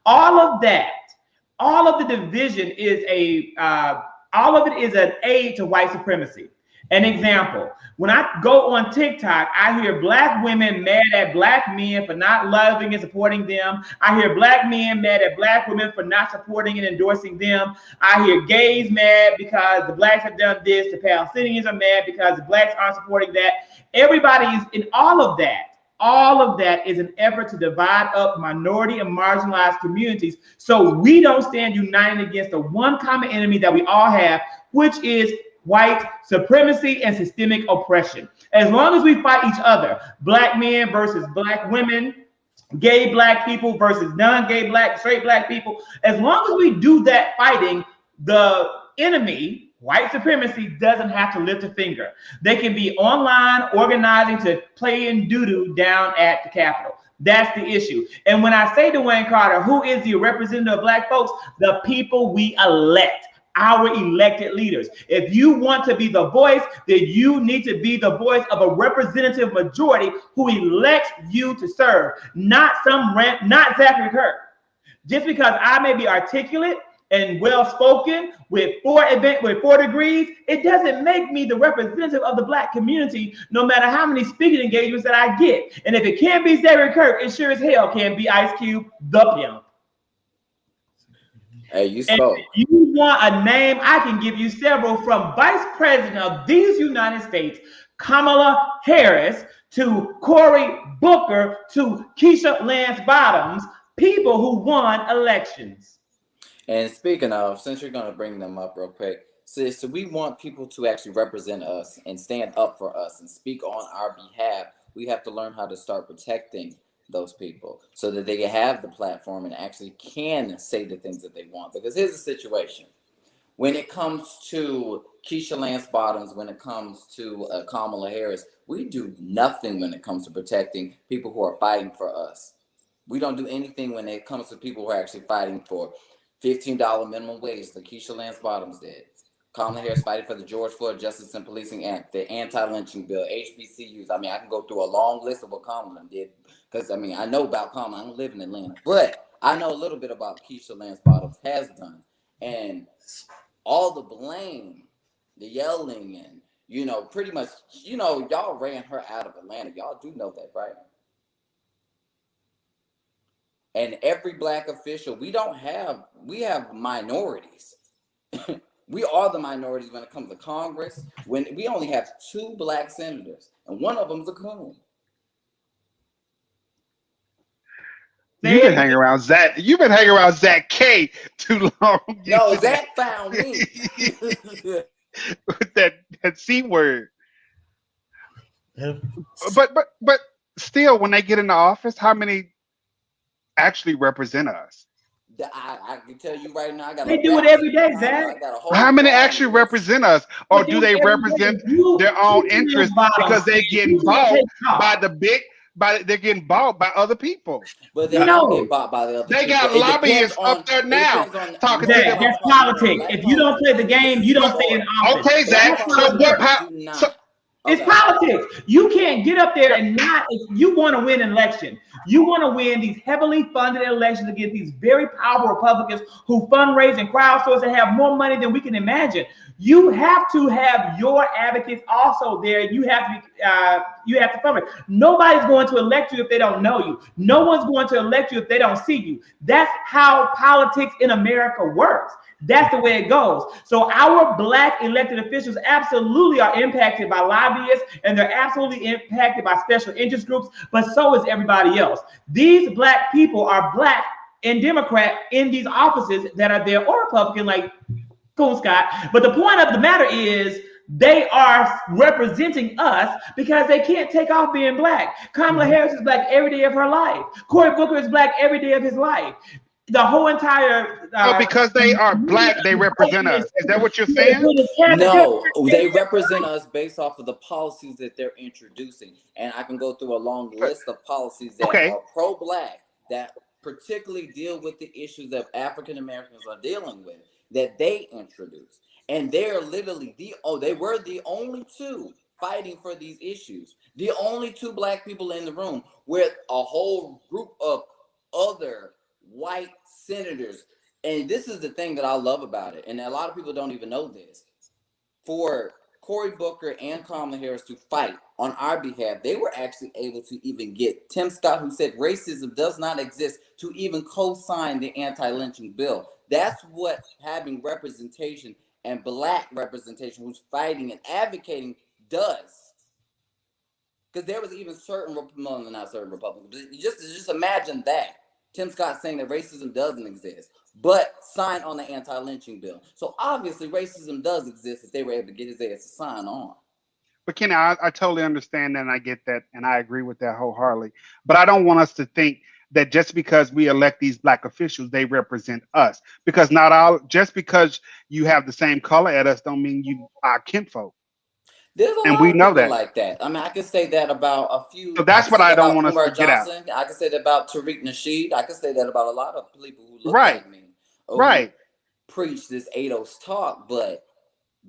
All of the division is all of it is an aid to white supremacy. An example, when I go on TikTok, I hear black women mad at black men for not loving and supporting them. I hear black men mad at black women for not supporting and endorsing them. I hear gays mad because the blacks have done this. The Palestinians are mad because the blacks aren't supporting that. Everybody is in all of that. All of that is an effort to divide up minority and marginalized communities so we don't stand united against the one common enemy that we all have, which is white supremacy and systemic oppression. As long as we fight each other, black men versus black women, gay black people versus non-gay black, straight black people, as long as we do that fighting, the enemy, white supremacy, doesn't have to lift a finger. They can be online organizing to play in doo-doo down at the Capitol. That's the issue. And when I say Dwayne Carter, who is the representative of black folks? The people we elect. Our elected leaders. If you want to be the voice, then you need to be the voice of a representative majority who elects you to serve, not Zachary Kirk. Just because I may be articulate and well-spoken with four degrees, it doesn't make me the representative of the black community, no matter how many speaking engagements that I get. And if it can't be Zachary Kirk, it sure as hell can't be Ice Cube, the pimp. Hey, you spoke. If you want a name, I can give you several, from Vice President of these United States, Kamala Harris, to Cory Booker, to Keisha Lance Bottoms, people who won elections. And speaking of, since you're going to bring them up real quick, so we want people to actually represent us and stand up for us and speak on our behalf. We have to learn how to start protecting those people so that they can have the platform and actually can say the things that they want. Because here's the situation. When it comes to Keisha Lance Bottoms, when it comes to Kamala Harris, we do nothing when it comes to protecting people who are fighting for us. We don't do anything when it comes to people who are actually fighting for $15 minimum wage, like Keisha Lance Bottoms did. Kamala Harris fighting for the George Floyd Justice and Policing Act, the anti-lynching bill, HBCUs. I mean, I can go through a long list of what Kamala did, because, I mean, I know about Kamala. I don't live in Atlanta. But I know a little bit about Keisha Lance Bottoms has done. And all the blame, the yelling, and, you know, pretty much, you know, y'all ran her out of Atlanta. Y'all do know that, right? And every black official, we have minorities. We are the minorities when it comes to Congress. When we only have 2 black senators, and one of them's a coon. You've been hanging around Zach K too long. No, Zach found me. With that C word. But still, when they get into office, how many actually represent us? I can tell you right now, they do it every day, Zach. How many actually represent us, or do they represent their own interests because they're getting bought they're getting bought by other people? But they don't get bought by the other they people. got lobbyists up there now talking to them. That's politics. If you don't play the game, you don't stay in office. Okay, Zach. It's politics. You can't get up there and not, if you want to win an election, You want to win these heavily funded elections against these very powerful Republicans who fundraise and crowdsource and have more money than we can imagine. You have to have your advocates also there. You have to fundraise. Nobody's going to elect you if they don't know you. No one's going to elect you if they don't see you. That's how politics in America works. That's the way it goes. So our Black elected officials absolutely are impacted by lobbyists, and they're absolutely impacted by special interest groups, but so is everybody else. These Black people are Black and Democrat in these offices that are there, or Republican, like Cool Scott. But the point of the matter is they are representing us because they can't take off being Black. Kamala Harris is Black every day of her life. Cory Booker is Black every day of his life. The whole entire because they are Black, they represent us. Is that what you're saying? No, they represent us based off of the policies that they're introducing. And I can go through a long list of policies that are pro-Black, that particularly deal with the issues that African Americans are dealing with, that they introduced. And they're literally they were the only two fighting for these issues. The only two Black people in the room, with a whole group of other white senators. And this is the thing that I love about it, and a lot of people don't even know this. For Cory Booker and Kamala Harris to fight on our behalf, they were actually able to even get Tim Scott, who said racism does not exist, to even co-sign the anti-lynching bill. That's what having representation and Black representation, who's fighting and advocating, does. Because there was even not certain Republicans, but just imagine that. Tim Scott saying that racism doesn't exist, but sign on the anti-lynching bill. So obviously racism does exist if they were able to get his ass to sign on. But Kenny, I totally understand that, and I get that, and I agree with that wholeheartedly. But I don't want us to think that just because we elect these Black officials, they represent us. Because just because you have the same color as us don't mean you are kinfolk. There's a lot of people like that. I mean, I can say that about a few. So that's what I don't want us to get out. I can say that about Tariq Nasheed. I can say that about a lot of people who look like me. Right. Preach this ADOS talk, but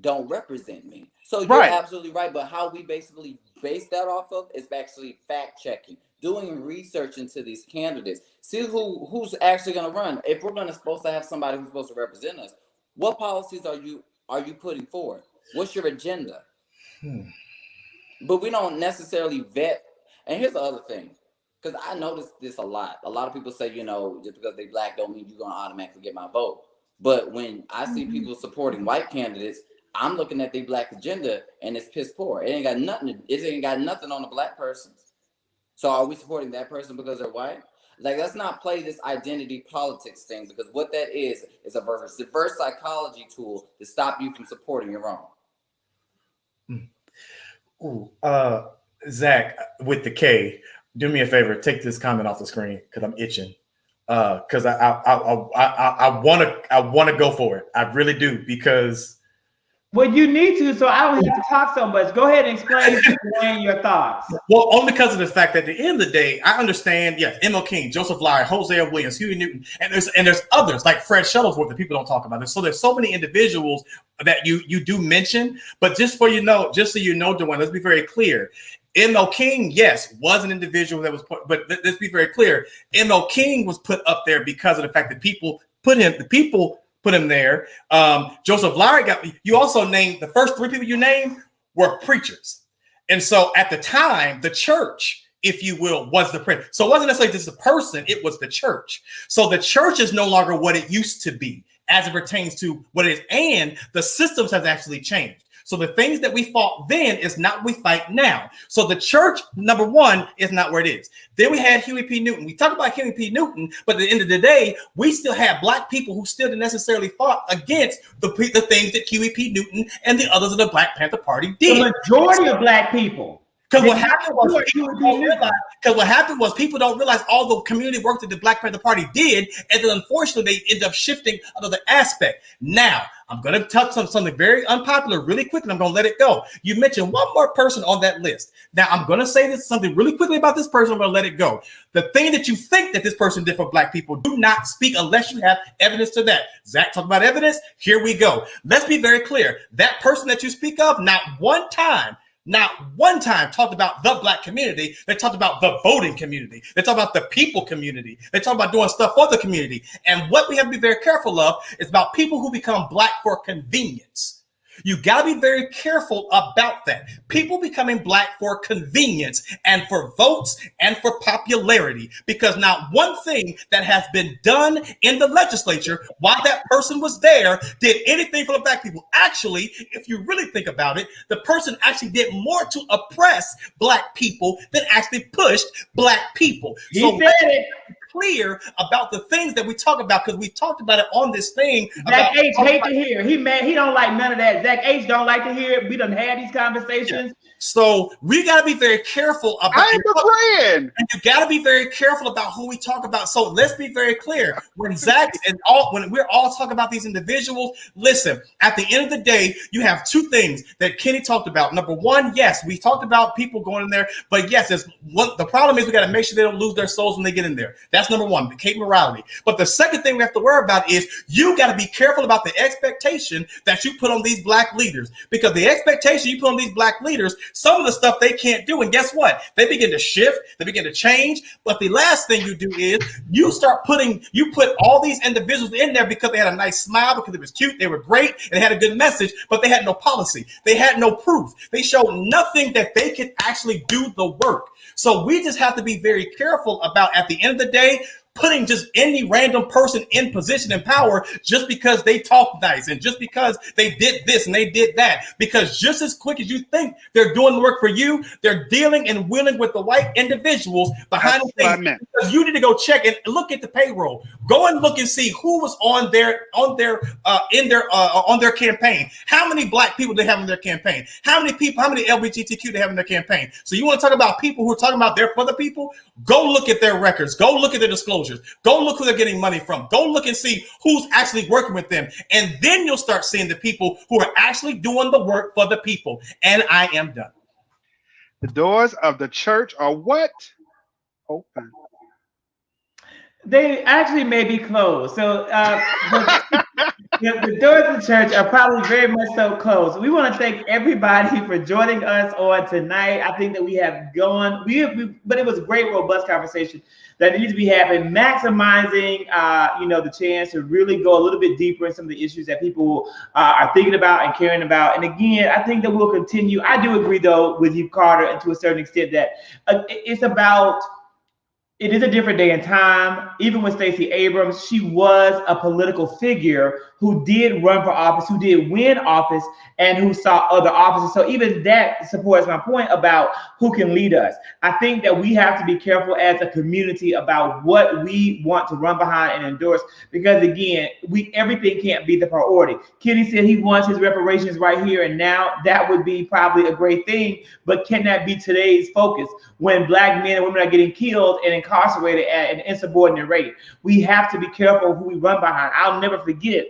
don't represent me. So you're absolutely right. But how we basically base that off of is actually fact checking, doing research into these candidates, see who's actually going to run. If we're supposed to have somebody who's supposed to represent us, what policies are you putting forward? What's your agenda? But we don't necessarily vet. And here's the other thing, because I notice this a lot. A lot of people say, just because they Black don't mean you're going to automatically get my vote. But when I see people supporting white candidates, I'm looking at their Black agenda and it's piss poor. It ain't got nothing on the Black person. So are we supporting that person because they're white? Like, let's not play this identity politics thing, because what that is a reverse psychology tool to stop you from supporting your own. Ooh, Zach with the K, do me a favor, take this comment off the screen because I'm itching. Because I want to go for it. I really do, because. Well, you need to, so I don't have to talk so much. Go ahead and explain your thoughts. Well, only because of the fact that at the end of the day, I understand, yes, M.L. King, Joseph Lyer, Hosea Williams, Huey Newton, and there's others like Fred Shuttlesworth that people don't talk about. So there's so many individuals that you do mention, but just so you know, DeWayne, let's be very clear. M.L. King, yes, was an individual that was put, but let's be very clear. M.L. King was put up there because of the fact that people put him there. Joseph Lyer you also named the first three people you named were preachers. And so at the time, the church, if you will, was the prince. So it wasn't necessarily just a person, it was the church. So the church is no longer what it used to be as it pertains to what it is. And the systems have actually changed. So the things that we fought then is not what we fight now. So the church, number one, is not where it is. Then we had Huey P. Newton. We talk about Huey P. Newton, but at the end of the day, we still have Black people who still didn't necessarily fought against the things that Huey P. Newton and the others of the Black Panther Party did. The majority of Black people. Because what happened was people don't realize all the community work that the Black Panther Party did, and then unfortunately they end up shifting another aspect. Now, I'm going to touch on something very unpopular really quickly, and I'm going to let it go. You mentioned one more person on that list. Now, I'm going to say something really quickly about this person. I'm going to let it go. The thing that you think that this person did for Black people, do not speak unless you have evidence to that. Zach talked about evidence. Here we go. Let's be very clear. That person that you speak of, not one time not one time talked about the Black community. They talked about the voting community. They talked about the people community. They talked about doing stuff for the community. And what we have to be very careful of is about people who become Black for convenience. You got to be very careful about that. People becoming Black for convenience and for votes and for popularity, because not one thing that has been done in the legislature while that person was there did anything for the Black people. Actually, if you really think about it, the person actually did more to oppress Black people than actually pushed Black people. He said it. Clear about the things that we talk about, because we talked about it on this thing. Zach H hate to hear. He mad. He don't like none of that. Zach H don't like to hear it. We done had these conversations. Yeah. So we got to be very careful about. I'm agreeing. And you got to be very careful about who we talk about. So let's be very clear. When Zach and all, when we're all talking about these individuals, listen. At the end of the day, you have two things that Kenny talked about. Number one, yes, we talked about people going in there, but yes, there's one. The problem is we got to make sure they don't lose their souls when they get in there. That's number one, the Cape morality. But the second thing we have to worry about is you got to be careful about the expectation that you put on these Black leaders, because the expectation you put on these Black leaders, some of the stuff they can't do. And guess what? They begin to shift, they begin to change. But the last thing you do is you put all these individuals in there because they had a nice smile, because it was cute, they were great, and they had a good message, but they had no policy. They had no proof. They showed nothing that they could actually do the work. So we just have to be very careful about, at the end of the day, putting just any random person in position and power just because they talk nice and just because they did this and they did that. Because just as quick as you think they're doing the work for you, they're dealing and wheeling with the white individuals behind the scenes. Because you need to go check and look at the payroll. Go and look and see who was on their campaign. How many Black people they have in their campaign? How many people? How many LGBTQ they have in their campaign? So you want to talk about people who are talking about they're for the people? Go look at their records. Go look at their disclosures. Go look who they're getting money from. Go look and see who's actually working with them. And then you'll start seeing the people who are actually doing the work for the people. And I am done. The doors of the church are what? Open. They actually may be closed. So the doors of the church are probably very much so closed. We want to thank everybody for joining us on tonight. I think that we have gone, but it was a great, robust conversation that needs to be happening, maximizing, the chance to really go a little bit deeper in some of the issues that people are thinking about and caring about. And again, I think that we'll continue. I do agree, though, with you, Carter, and to a certain extent that it is a different day and time. Even with Stacey Abrams, she was a political figure who did run for office, who did win office, and who saw other offices. So even that supports my point about who can lead us. I think that we have to be careful as a community about what we want to run behind and endorse, because again, everything can't be the priority. Kenny said he wants his reparations right here and now. That would be probably a great thing, but can that be today's focus when Black men and women are getting killed and incarcerated at an insubordinate rate? We have to be careful who we run behind. I'll never forget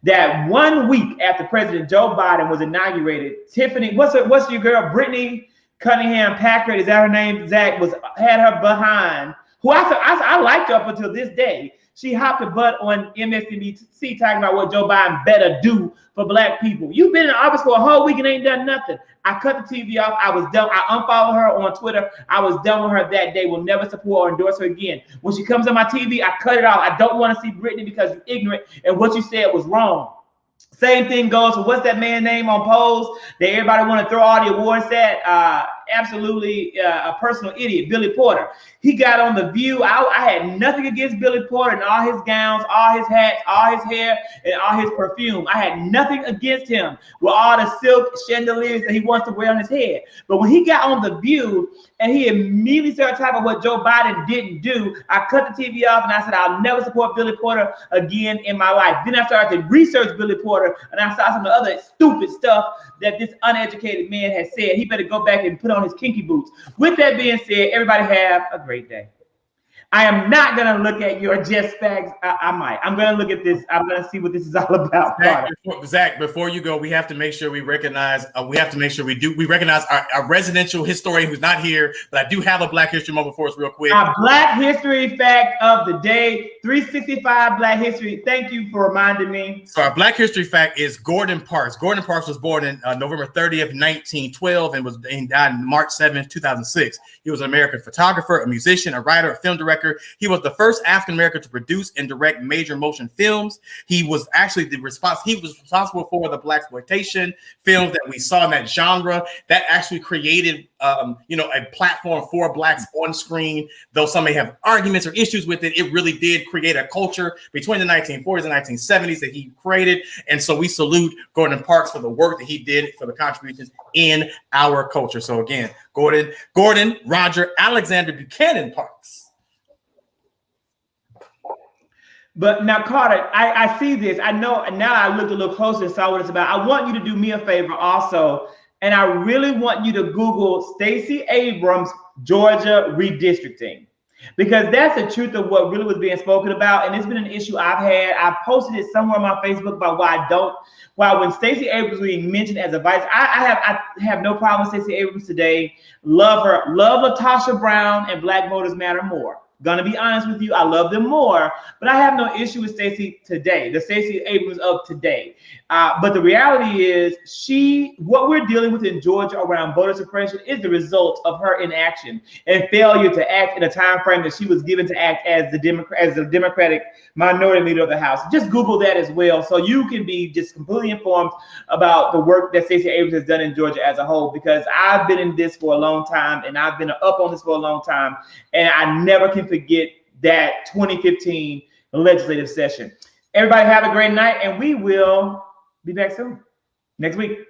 that 1 week after President Joe Biden was inaugurated, Tiffany, what's your girl, Brittany Cunningham Packard, is that her name? Zach had her behind, who I liked her up until this day. She hopped a butt on MSNBC talking about what Joe Biden better do for Black people. You've been in office for a whole week and ain't done nothing. I cut the TV off. I was done. I unfollowed her on Twitter. I was done with her that day. Will never support or endorse her again. When she comes on my TV, I cut it off. I don't want to see Brittany because you're ignorant and what you said was wrong. Same thing goes for what's that man's name on polls that everybody want to throw all the awards at? Absolutely a personal idiot, Billy Porter. He got on The View. I had nothing against Billy Porter and all his gowns, all his hats, all his hair, and all his perfume. I had nothing against him with all the silk chandeliers that he wants to wear on his head. But when he got on The View and he immediately started talking about what Joe Biden didn't do, I cut the TV off and I said, I'll never support Billy Porter again in my life. Then I started to research Billy Porter and I saw some of the other stupid stuff that this uneducated man has said. He better go back and put on his kinky boots. With that being said, everybody have a great day. I am not going to look at your Just Facts. I might. I'm going to look at this. I'm going to see what this is all about. Zach, before you go, we have to make sure we recognize. We recognize our residential historian who's not here. But I do have a Black History moment for us, real quick. Our Black History fact of the day: 365 Black History. Thank you for reminding me. So our Black History fact is Gordon Parks. Gordon Parks was born in November 30th, 1912, and died on March 7th, 2006. He was an American photographer, a musician, a writer, a film director. He was the first African American to produce and direct major motion films. He was actually responsible for the blaxploitation films that we saw in that genre. That actually created, a platform for Blacks on screen. Though some may have arguments or issues with it, it really did create a culture between the 1940s and 1970s that he created. And so we salute Gordon Parks for the work that he did, for the contributions in our culture. So again, Gordon Roger Alexander Buchanan Parks. But now, Carter, I see this. I know now I looked a little closer and saw what it's about. I want you to do me a favor also. And I really want you to Google Stacey Abrams, Georgia redistricting, because that's the truth of what really was being spoken about. And it's been an issue I've had. I posted it somewhere on my Facebook about why when Stacey Abrams was being mentioned as a vice, I have no problem with Stacey Abrams today. Love her. Love LaTosha Brown and Black Voters Matter more. Gonna be honest with you, I love them more, but I have no issue with Stacey today, the Stacey Abrams of today. But the reality is, what we're dealing with in Georgia around voter suppression is the result of her inaction and failure to act in a time frame that she was given to act as the Democratic minority leader of the House. Just Google that as well, so you can be just completely informed about the work that Stacey Abrams has done in Georgia as a whole. Because I've been in this for a long time, and I've been up on this for a long time, and I never can forget that 2015 legislative session. Everybody have a great night, and we will be back soon next week.